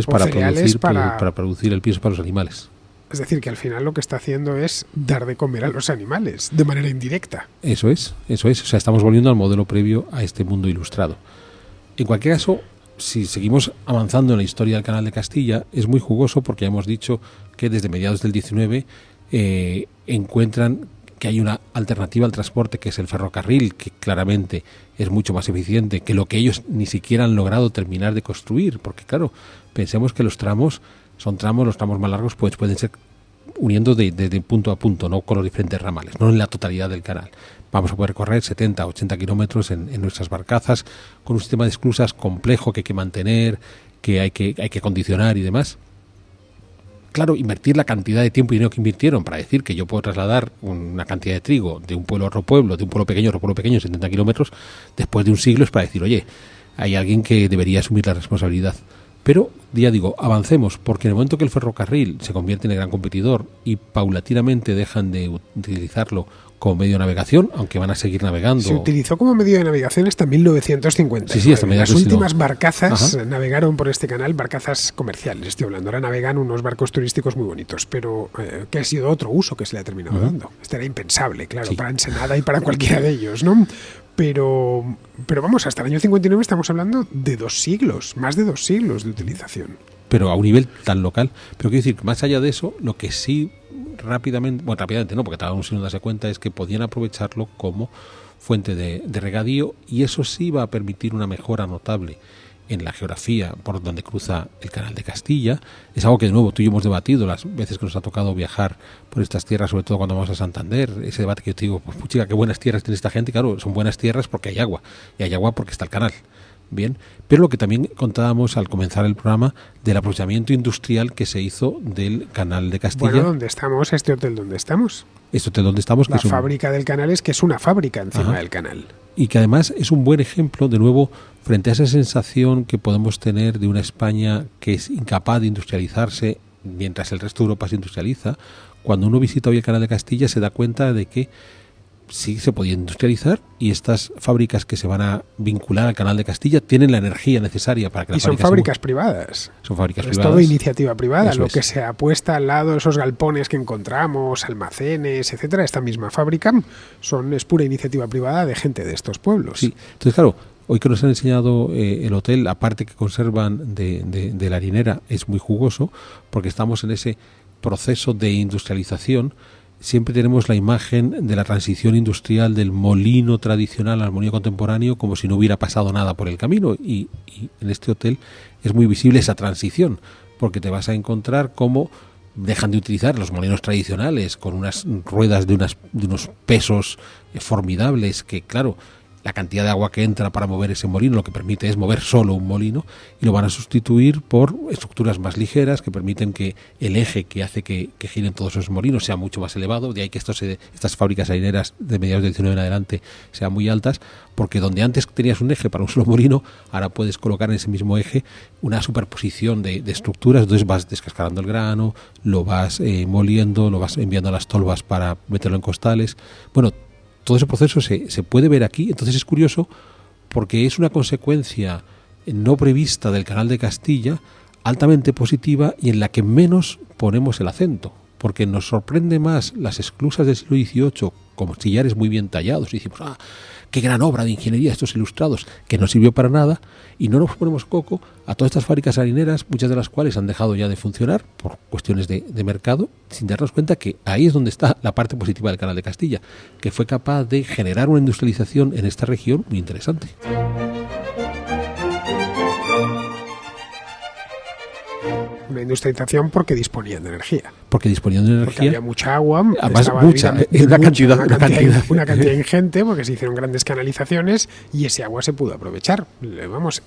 para producir el pienso para los animales. Es decir, que al final lo que está haciendo es dar de comer a los animales, de manera indirecta. Eso es. O sea, estamos volviendo al modelo previo a este mundo ilustrado. En cualquier caso, si seguimos avanzando en la historia del Canal de Castilla, es muy jugoso porque ya hemos dicho que desde mediados del 19 encuentran que hay una alternativa al transporte, que es el ferrocarril, que claramente es mucho más eficiente que lo que ellos ni siquiera han logrado terminar de construir, porque claro, pensemos que los tramos más largos pues pueden ser uniendo de punto a punto, no con los diferentes ramales, no en la totalidad del canal. Vamos a poder correr 70, 80 kilómetros en nuestras barcazas con un sistema de esclusas complejo que hay que mantener, que hay que acondicionar y demás. Claro, invertir la cantidad de tiempo y dinero que invirtieron para decir que yo puedo trasladar una cantidad de trigo de un pueblo a otro pueblo, de un pueblo pequeño a otro pueblo pequeño, 70 kilómetros, después de un siglo es para decir, oye, hay alguien que debería asumir la responsabilidad. Pero, ya digo, avancemos, porque en el momento que el ferrocarril se convierte en el gran competidor y paulatinamente dejan de utilizarlo como medio de navegación, aunque van a seguir navegando. Se utilizó como medio de navegación hasta 1950. Sí, hasta las últimas barcazas navegaron por este canal, barcazas comerciales, estoy hablando. Ahora navegan unos barcos turísticos muy bonitos, pero que ha sido otro uso que se le ha terminado dando. Este era impensable, claro, para Ensenada y para cualquiera de ellos, ¿no? Pero vamos, hasta el año 59 estamos hablando de 2 siglos, más de 2 siglos de utilización. Pero a un nivel tan local. Pero quiero decir, más allá de eso, lo que sí rápidamente no, porque tardaron un siglo en darse cuenta, es que podían aprovecharlo como fuente de regadío y eso sí va a permitir una mejora notable en la geografía por donde cruza el Canal de Castilla. Es algo que de nuevo tú y yo hemos debatido las veces que nos ha tocado viajar por estas tierras, sobre todo cuando vamos a Santander. Ese debate que yo te digo, pues chica, qué buenas tierras tiene esta gente. Claro, son buenas tierras porque hay agua, y hay agua porque está el canal. Bien, pero lo que también contábamos al comenzar el programa del aprovechamiento industrial que se hizo del Canal de Castilla. Bueno, ¿dónde estamos? Este hotel donde estamos. Este hotel donde estamos. La fábrica del canal es que es una fábrica encima del canal. Y que además es un buen ejemplo, de nuevo, frente a esa sensación que podemos tener de una España que es incapaz de industrializarse mientras el resto de Europa se industrializa. Cuando uno visita hoy el Canal de Castilla se da cuenta de que sí se podía industrializar, y estas fábricas que se van a vincular al Canal de Castilla tienen la energía necesaria para que las son fábricas privadas. Son fábricas privadas. Es todo iniciativa privada. Eso lo es. Que se apuesta al lado de esos galpones que encontramos, almacenes, etcétera, esta misma fábrica es pura iniciativa privada de gente de estos pueblos. Sí, entonces claro, hoy que nos han enseñado el hotel, aparte que conservan de la harinera, es muy jugoso, porque estamos en ese proceso de industrialización. Siempre tenemos la imagen de la transición industrial del molino tradicional al molino contemporáneo, como si no hubiera pasado nada por el camino, y en este hotel es muy visible esa transición, porque te vas a encontrar cómo dejan de utilizar los molinos tradicionales con unas ruedas de unos pesos formidables, que claro, la cantidad de agua que entra para mover ese molino lo que permite es mover solo un molino, y lo van a sustituir por estructuras más ligeras que permiten que el eje que hace que giren todos esos molinos sea mucho más elevado. De ahí que estas fábricas harineras de mediados del 19 en adelante sean muy altas, porque donde antes tenías un eje para un solo molino, ahora puedes colocar en ese mismo eje una superposición de estructuras. Entonces vas descascarando el grano, lo vas moliendo, lo vas enviando a las tolvas para meterlo en costales. Bueno, todo ese proceso se puede ver aquí. Entonces es curioso porque es una consecuencia no prevista del Canal de Castilla, altamente positiva, y en la que menos ponemos el acento, porque nos sorprende más las esclusas del siglo XVIII como sillares muy bien tallados, y decimos, qué gran obra de ingeniería estos ilustrados, que no sirvió para nada, y no nos ponemos coco a todas estas fábricas harineras, muchas de las cuales han dejado ya de funcionar por cuestiones de mercado, sin darnos cuenta que ahí es donde está la parte positiva del Canal de Castilla, que fue capaz de generar una industrialización en esta región muy interesante. Una industrialización porque disponían de energía. Porque había mucha agua. Además, una cantidad ingente, porque se hicieron grandes canalizaciones y ese agua se pudo aprovechar.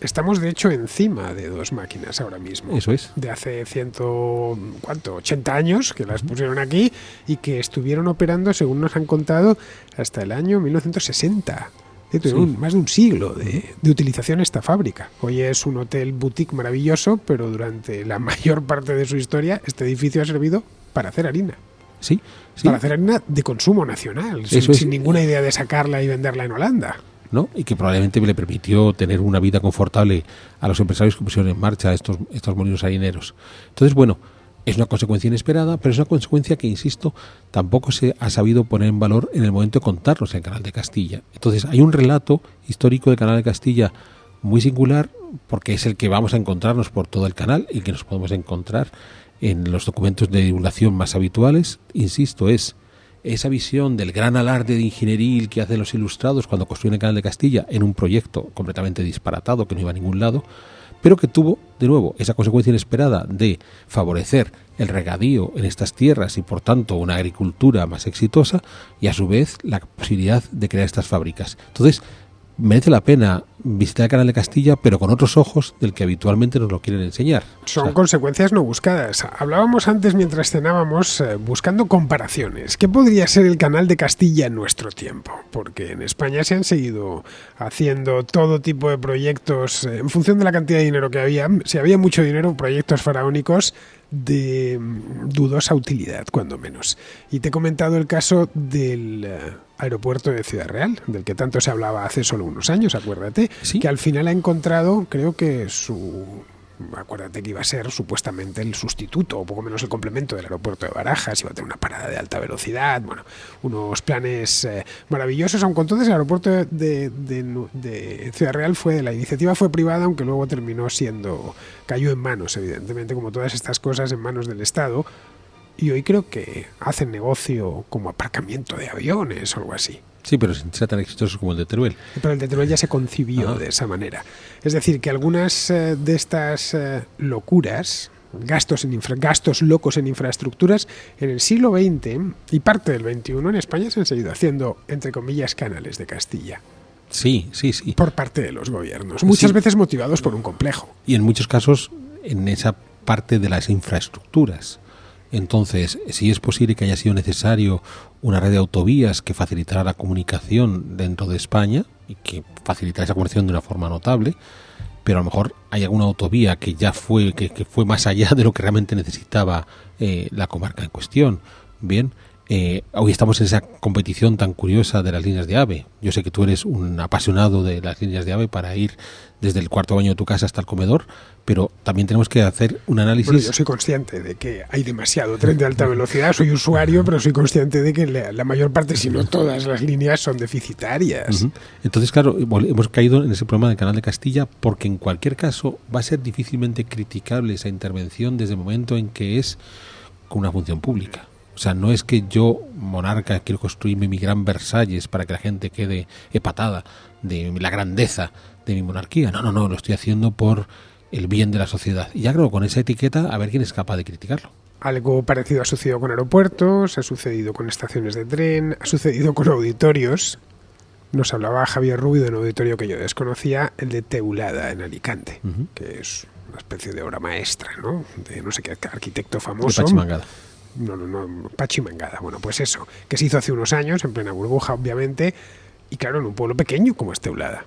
Estamos de hecho encima de dos máquinas ahora mismo. Eso es. De hace 80 años que las pusieron aquí y que estuvieron operando, según nos han contado, hasta el año 1960. Tuvieron más de un siglo de utilización esta fábrica. Hoy es un hotel boutique maravilloso, pero durante la mayor parte de su historia este edificio ha servido para hacer harina. Sí. Para hacer harina de consumo nacional, sin ninguna idea de sacarla y venderla en Holanda. ¿No? Y que probablemente le permitió tener una vida confortable a los empresarios que pusieron en marcha estos molinos harineros. Entonces, bueno, es una consecuencia inesperada, pero es una consecuencia que, insisto, tampoco se ha sabido poner en valor en el momento de contarnos en el Canal de Castilla. Entonces hay un relato histórico del Canal de Castilla muy singular, porque es el que vamos a encontrarnos por todo el canal y que nos podemos encontrar en los documentos de divulgación más habituales. Insisto, es esa visión del gran alarde de ingenieril que hacen los ilustrados cuando construyen el Canal de Castilla en un proyecto completamente disparatado que no iba a ningún lado, pero que tuvo, de nuevo, esa consecuencia inesperada de favorecer el regadío en estas tierras y, por tanto, una agricultura más exitosa, y a su vez la posibilidad de crear estas fábricas. Entonces, merece la pena visitar el Canal de Castilla, pero con otros ojos del que habitualmente nos lo quieren enseñar. Son consecuencias no buscadas. Hablábamos antes, mientras cenábamos, buscando comparaciones. ¿Qué podría ser el Canal de Castilla en nuestro tiempo? Porque en España se han seguido haciendo todo tipo de proyectos en función de la cantidad de dinero que había. Si había mucho dinero, proyectos faraónicos de dudosa utilidad, cuando menos. Y te he comentado el caso del aeropuerto de Ciudad Real, del que tanto se hablaba hace solo unos años, acuérdate, ¿sí? Que al final ha encontrado, creo que acuérdate que iba a ser supuestamente el sustituto, o poco menos el complemento del aeropuerto de Barajas, iba a tener una parada de alta velocidad, bueno, unos planes maravillosos, aunque entonces el aeropuerto de Ciudad Real la iniciativa fue privada, aunque luego cayó en manos, evidentemente, como todas estas cosas, en manos del Estado, y hoy creo que hacen negocio como aparcamiento de aviones o algo así. Sí, pero sin ser tan exitoso como el de Teruel. Pero el de Teruel ya se concibió de esa manera. Es decir, que algunas de estas locuras, gastos locos en infraestructuras, en el siglo XX y parte del XXI en España se han seguido haciendo, entre comillas, canales de Castilla. Sí. Por parte de los gobiernos, muchas veces motivados por un complejo. Y en muchos casos en esa parte de las infraestructuras. Entonces, si es posible que haya sido necesario una red de autovías que facilitara la comunicación dentro de España y que facilitara esa comunicación de una forma notable, pero a lo mejor hay alguna autovía que ya fue más allá de lo que realmente necesitaba la comarca en cuestión. Bien, hoy estamos en esa competición tan curiosa de las líneas de AVE. Yo sé que tú eres un apasionado de las líneas de AVE para ir desde el cuarto baño de tu casa hasta el comedor, pero también tenemos que hacer un análisis. Bueno, yo soy consciente de que hay demasiado tren de alta velocidad, soy usuario, pero soy consciente de que la mayor parte, si no todas las líneas, son deficitarias. Entonces, claro, hemos caído en ese problema del Canal de Castilla porque en cualquier caso va a ser difícilmente criticable esa intervención desde el momento en que es con una función pública. O sea, no es que yo, monarca, quiero construirme mi gran Versalles para que la gente quede epatada de la grandeza de mi monarquía. No, lo estoy haciendo por el bien de la sociedad. Y ya creo, con esa etiqueta, a ver quién es capaz de criticarlo. Algo parecido ha sucedido con aeropuertos, ha sucedido con estaciones de tren, ha sucedido con auditorios. Nos hablaba Javier Rubio de un auditorio que yo desconocía, el de Teulada, en Alicante, que es una especie de obra maestra, ¿no? De no sé qué arquitecto famoso. De Pachi Mangada. No, Pachi Mangada. Bueno, pues eso, que se hizo hace unos años, en plena burbuja, obviamente, y claro, en un pueblo pequeño como es Teulada.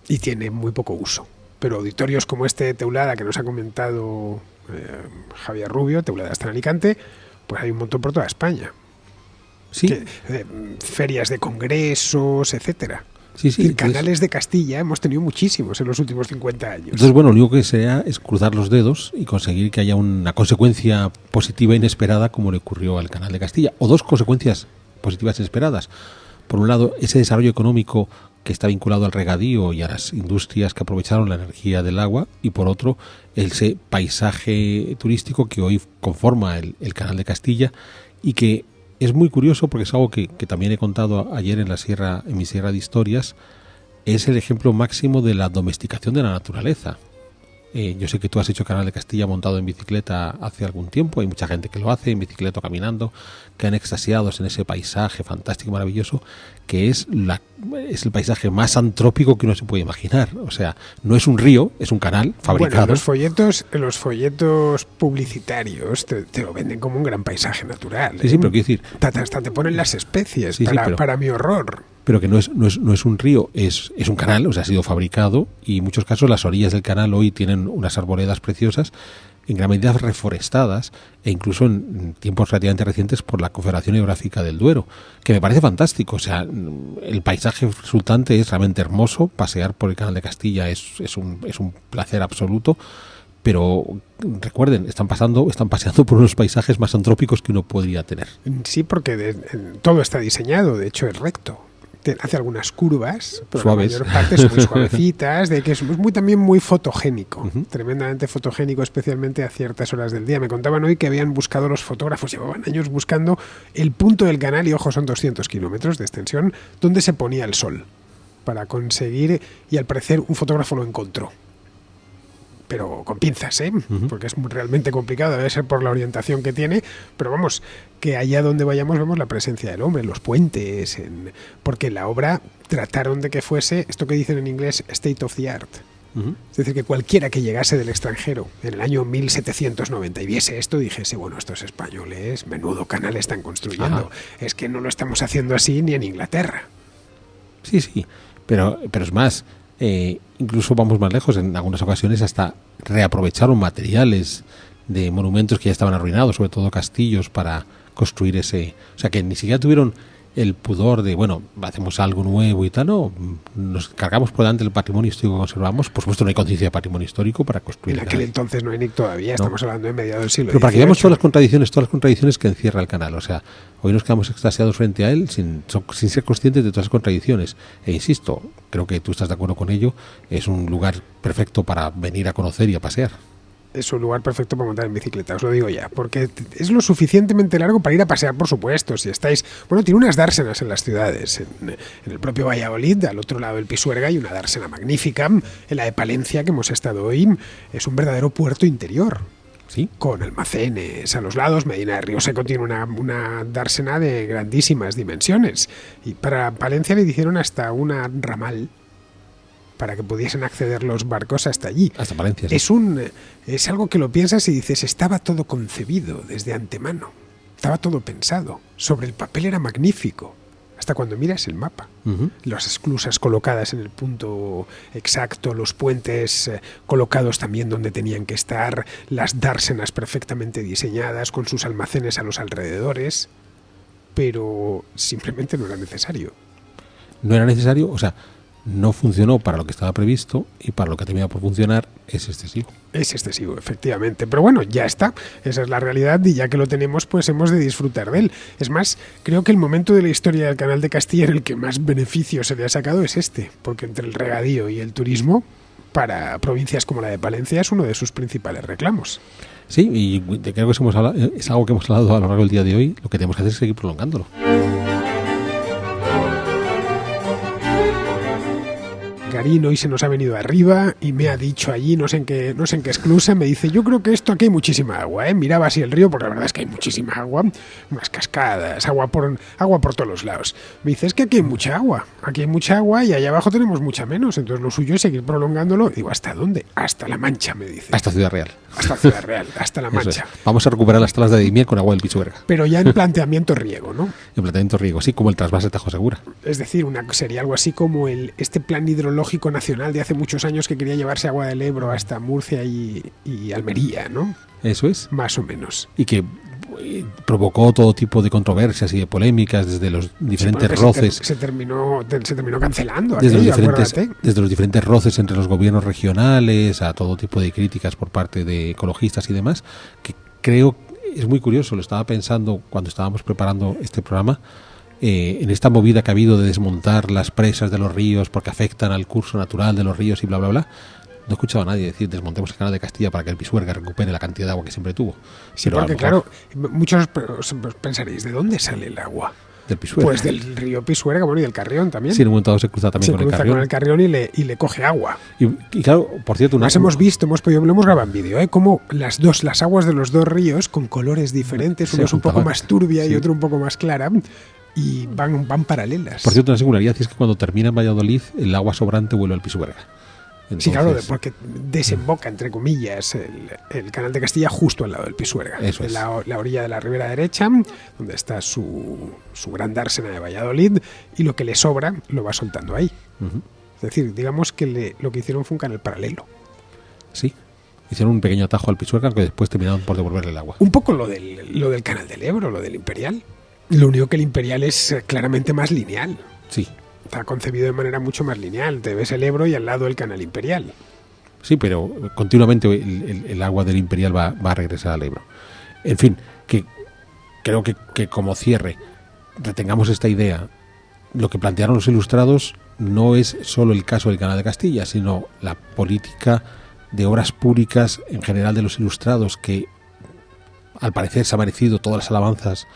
Y tiene muy poco uso. Pero auditorios como este de Teulada, que nos ha comentado Javier Rubio, Teulada está en Alicante, pues hay un montón por toda España. Sí. Ferias de congresos, etcétera. Sí, canales de Castilla hemos tenido muchísimos en los últimos 50 años. Entonces, bueno, lo único que sea es cruzar los dedos y conseguir que haya una consecuencia positiva inesperada como le ocurrió al Canal de Castilla, o dos consecuencias positivas inesperadas. Por un lado, ese desarrollo económico que está vinculado al regadío y a las industrias que aprovecharon la energía del agua, y por otro, ese paisaje turístico que hoy conforma el Canal de Castilla y que es muy curioso porque es algo que también he contado ayer en mi sierra de historias. Es el ejemplo máximo de la domesticación de la naturaleza. Yo sé que tú has hecho Canal de Castilla montado en bicicleta hace algún tiempo. Hay mucha gente que lo hace en bicicleta o caminando, quedan extasiados en ese paisaje fantástico, maravilloso, que es el paisaje más antrópico que uno se puede imaginar. O sea, no es un río, es un canal fabricado. Bueno, los folletos publicitarios te lo venden como un gran paisaje natural. Sí, pero quiero decir, hasta te ponen las especies para mi horror. Pero que no es un río, es un canal, o sea, ha sido fabricado, y en muchos casos las orillas del canal hoy tienen unas arboledas preciosas, en gran medida reforestadas, e incluso en tiempos relativamente recientes por la Confederación Hidrográfica del Duero, que me parece fantástico. O sea, el paisaje resultante es realmente hermoso, pasear por el Canal de Castilla es un placer absoluto, pero recuerden, están paseando por unos paisajes más antrópicos que uno podría tener. Sí, porque todo está diseñado, de hecho es recto. Hace algunas curvas, pero suaves. La mayor parte son muy suavecitas, de que es también muy fotogénico, tremendamente fotogénico, especialmente a ciertas horas del día. Me contaban hoy que habían buscado los fotógrafos, llevaban años buscando el punto del canal, y ojo, son 200 kilómetros de extensión, donde se ponía el sol, para conseguir, y al parecer un fotógrafo lo encontró. Pero con pinzas, porque es realmente complicado, debe ser por la orientación que tiene, pero vamos, que allá donde vayamos vemos la presencia del hombre, en los puentes, porque la obra trataron de que fuese, esto que dicen en inglés, state of the art. Es decir, que cualquiera que llegase del extranjero en el año 1790 y viese esto, dijese, bueno, estos españoles, menudo canal están construyendo. Es que no lo estamos haciendo así ni en Inglaterra. Sí, pero es más... incluso vamos más lejos, en algunas ocasiones hasta reaprovecharon materiales de monumentos que ya estaban arruinados, sobre todo castillos, para construir ese... O sea, que ni siquiera tuvieron el pudor de, bueno, hacemos algo nuevo y tal, no, nos cargamos por delante el patrimonio histórico que conservamos. Por supuesto no hay conciencia de patrimonio histórico para construir. En aquel entonces no hay ni todavía, estamos hablando de mediados del siglo Pero para que veamos todas las contradicciones que encierra el canal. O sea, hoy nos quedamos extasiados frente a él sin ser conscientes de todas las contradicciones. E insisto, creo que tú estás de acuerdo con ello, es un lugar perfecto para venir a conocer y a pasear. es un lugar perfecto para montar en bicicleta, os lo digo ya, porque es lo suficientemente largo para ir a pasear, por supuesto, si estáis... Bueno, tiene unas dársenas en las ciudades, en el propio Valladolid, al otro lado del Pisuerga hay una dársena magnífica, en la de Palencia, que hemos estado hoy, es un verdadero puerto interior. Sí. Con almacenes a los lados. Medina de Río Seco tiene una dársena de grandísimas dimensiones, y para Palencia le hicieron hasta una ramal para que pudiesen acceder los barcos hasta allí. Hasta Palencia, sí. Es algo que lo piensas y dices, estaba todo concebido desde antemano, estaba todo pensado, sobre el papel era magnífico, hasta cuando miras el mapa. Las esclusas colocadas en el punto exacto, los puentes colocados también donde tenían que estar, las dársenas perfectamente diseñadas con sus almacenes a los alrededores, pero simplemente no era necesario. No era necesario, o sea, no funcionó para lo que estaba previsto, y para lo que ha terminado por funcionar es excesivo. Es excesivo, efectivamente. Pero bueno, ya está. Esa es la realidad, y ya que lo tenemos, pues hemos de disfrutar de él. Es más, creo que el momento de la historia del Canal de Castilla en el que más beneficio se le ha sacado es este, porque entre el regadío y el turismo, para provincias como la de Palencia, es uno de sus principales reclamos. Sí, y creo que es algo que hemos hablado a lo largo del día de hoy. Lo que tenemos que hacer es seguir prolongándolo. Garín hoy se nos ha venido arriba y me ha dicho allí, no sé en qué esclusa, me dice, yo creo que esto aquí hay muchísima agua, ¿eh? Miraba así el río, porque la verdad es que hay muchísima agua, unas cascadas, agua por todos los lados. Me dice, es que aquí hay mucha agua y allá abajo tenemos mucha menos, entonces lo suyo es seguir prolongándolo. Digo, ¿hasta dónde? Hasta La Mancha, me dice. Hasta Ciudad Real. Hasta Ciudad Real, hasta La Mancha. Es. Vamos a recuperar las talas de Daimiel con agua del Pisuerga. Pero ya en planteamiento riego, ¿no? En planteamiento riego, sí, como el trasvase Tajo Segura. Es decir, sería algo así como este plan hidrológico nacional de hace muchos años que quería llevarse agua del Ebro hasta Murcia y Almería, ¿no? Eso es. Más o menos. Y que provocó todo tipo de controversias y de polémicas desde los diferentes roces. Se terminó cancelando. Desde los diferentes roces entre los gobiernos regionales a todo tipo de críticas por parte de ecologistas y demás, que creo es muy curioso. Lo estaba pensando cuando estábamos preparando este programa. En esta movida que ha habido de desmontar las presas de los ríos porque afectan al curso natural de los ríos y bla, bla, bla, no he escuchado a nadie decir desmontemos el Canal de Castilla para que el Pisuerga recupere la cantidad de agua que siempre tuvo. Sí, pero porque claro, muchos pensaréis, ¿de dónde sale el agua? Del Pisuerga. Pues del río Pisuerga, bueno, y del Carrión también. Sí, en un momento dado se cruza también con el Carrión y le coge agua. Y claro, por cierto, lo hemos grabado en vídeo, como las aguas de los dos ríos con colores diferentes, uno es un poco más turbia y otro un poco más clara, y van paralelas. Por cierto, una singularidad es que cuando termina en Valladolid, el agua sobrante vuelve al Pisuerga. Entonces, sí, claro, porque desemboca, entre comillas, el Canal de Castilla justo al lado del Pisuerga. Eso es. La orilla de la ribera derecha, donde está su gran dársena de Valladolid, y lo que le sobra lo va soltando ahí. Es decir, digamos que lo que hicieron fue un canal paralelo. Sí, hicieron un pequeño atajo al Pisuerga que después terminaron por devolverle el agua. Un poco lo del Canal del Ebro, lo del Imperial. Lo único que el Imperial es claramente más lineal. Sí. Está concebido de manera mucho más lineal. Te ves el Ebro y al lado el Canal Imperial. Sí, pero continuamente el agua del Imperial va a regresar al Ebro. En fin, que creo que como cierre retengamos esta idea. Lo que plantearon los ilustrados no es solo el caso del Canal de Castilla, sino la política de obras públicas en general de los ilustrados, que al parecer se ha merecido todas las alabanzas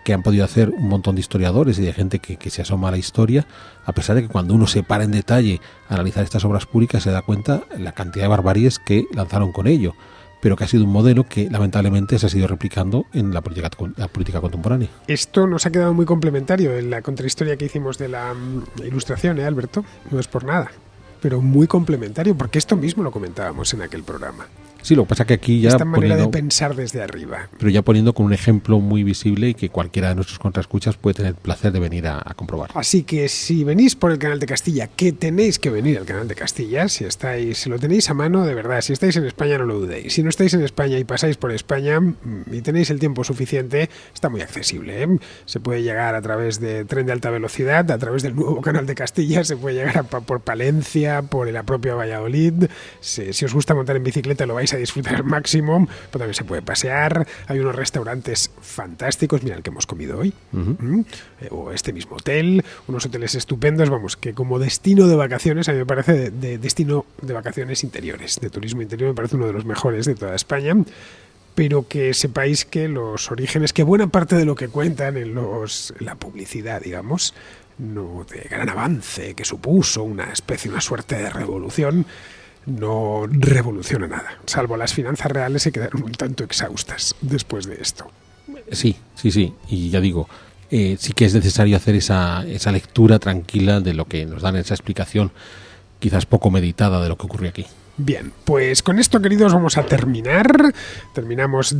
que han podido hacer un montón de historiadores y de gente que se asoma a la historia, a pesar de que cuando uno se para en detalle a analizar estas obras públicas se da cuenta la cantidad de barbaries que lanzaron con ello, pero que ha sido un modelo que lamentablemente se ha sido replicando en la política contemporánea. Esto nos ha quedado muy complementario en la contrahistoria que hicimos de la ilustración, Alberto, no es por nada, pero muy complementario, porque esto mismo lo comentábamos en aquel programa. Sí, lo que pasa es que aquí ya esta manera de pensar desde arriba. Pero ya poniendo con un ejemplo muy visible y que cualquiera de nuestros contraescuchas puede tener el placer de venir a comprobar. Así que si venís por el Canal de Castilla, que tenéis que venir al Canal de Castilla, si lo tenéis a mano, de verdad, si estáis en España no lo dudéis. Si no estáis en España y pasáis por España y tenéis el tiempo suficiente, está muy accesible, ¿eh? Se puede llegar a través de tren de alta velocidad, a través del nuevo Canal de Castilla, se puede llegar por Palencia, por la propia Valladolid. Si os gusta montar en bicicleta lo vais vais a disfrutar al máximo, pero también se puede pasear, hay unos restaurantes fantásticos, mira el que hemos comido hoy, o este mismo hotel, unos hoteles estupendos, vamos, que como destino de vacaciones, a mí me parece de destino de vacaciones interiores, de turismo interior, me parece uno de los mejores de toda España. Pero que sepáis que los orígenes, que buena parte de lo que cuentan en la publicidad, digamos, no de gran avance que supuso una suerte de revolución, no revoluciona nada, salvo las finanzas reales se quedaron un tanto exhaustas después de esto. Sí, y ya digo, sí que es necesario hacer esa lectura tranquila de lo que nos dan, esa explicación quizás poco meditada de lo que ocurrió aquí. Bien, pues con esto, queridos, vamos a terminar. Terminamos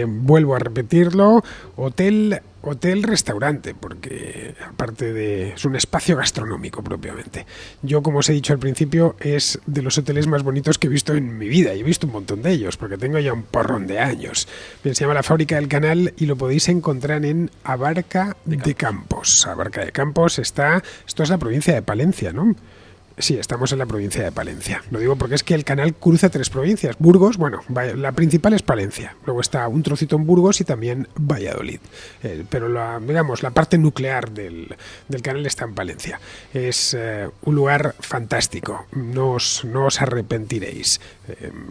vuelvo a repetirlo, hotel-restaurante, porque aparte es un espacio gastronómico propiamente. Yo, como os he dicho al principio, es de los hoteles más bonitos que he visto en mi vida. Y he visto un montón de ellos, porque tengo ya un porrón de años. Bien, se llama La Fábrica del Canal y lo podéis encontrar en Abarca de Campos. Abarca de Campos esto es la provincia de Palencia, ¿no? Sí, estamos en la provincia de Palencia. Lo digo porque es que el canal cruza 3 provincias. Burgos, bueno, la principal es Palencia. Luego está un trocito en Burgos y también Valladolid. Pero la parte nuclear del canal está en Palencia. Es un lugar fantástico. No os arrepentiréis.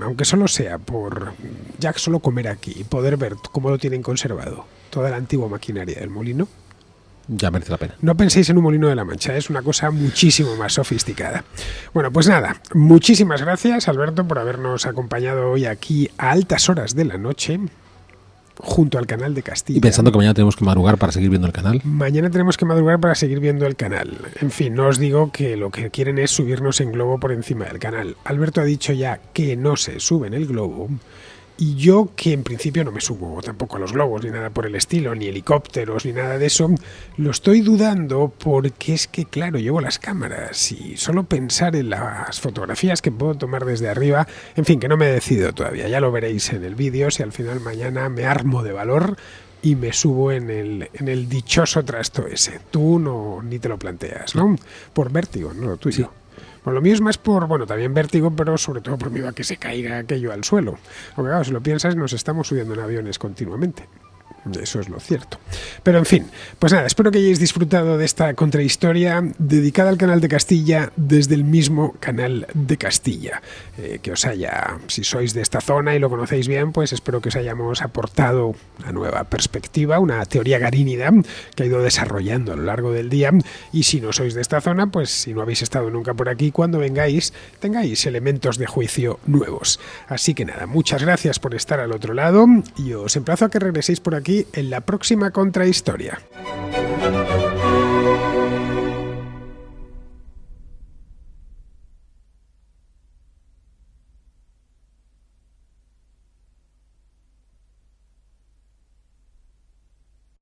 Aunque solo sea por ya solo comer aquí y poder ver cómo lo tienen conservado. Toda la antigua maquinaria del molino. Ya merece la pena. No penséis en un molino de la Mancha, es una cosa muchísimo más sofisticada. Bueno, pues nada, muchísimas gracias, Alberto, por habernos acompañado hoy aquí a altas horas de la noche, junto al canal de Castilla. Y pensando que mañana tenemos que madrugar para seguir viendo el canal. Mañana tenemos que madrugar para seguir viendo el canal. En fin, no os digo que lo que quieren es subirnos en globo por encima del canal. Alberto ha dicho ya que no se sube en el globo. Y yo, que en principio no me subo tampoco a los globos, ni nada por el estilo, ni helicópteros, ni nada de eso, lo estoy dudando porque es que, claro, llevo las cámaras y solo pensar en las fotografías que puedo tomar desde arriba, en fin, que no me he decidido todavía, ya lo veréis en el vídeo, si al final mañana me armo de valor y me subo en el dichoso trasto ese. Tú ni te lo planteas, ¿no? Por vértigo, ¿no? Lo tuyo. Sí. Bueno, lo mío es más también vértigo, pero sobre todo por miedo a que se caiga aquello al suelo. Porque claro, si lo piensas, nos estamos subiendo en aviones continuamente. Eso es lo cierto. Pero en fin, pues nada, espero que hayáis disfrutado de esta contrahistoria dedicada al canal de Castilla desde el mismo canal de Castilla. Que os haya, si sois de esta zona y lo conocéis bien, pues espero que os hayamos aportado una nueva perspectiva, una teoría garínida que ha ido desarrollando a lo largo del día. Y si no sois de esta zona, pues si no habéis estado nunca por aquí, cuando vengáis, tengáis elementos de juicio nuevos. Así que nada, muchas gracias por estar al otro lado y os emplazo a que regreséis por aquí en la próxima contrahistoria.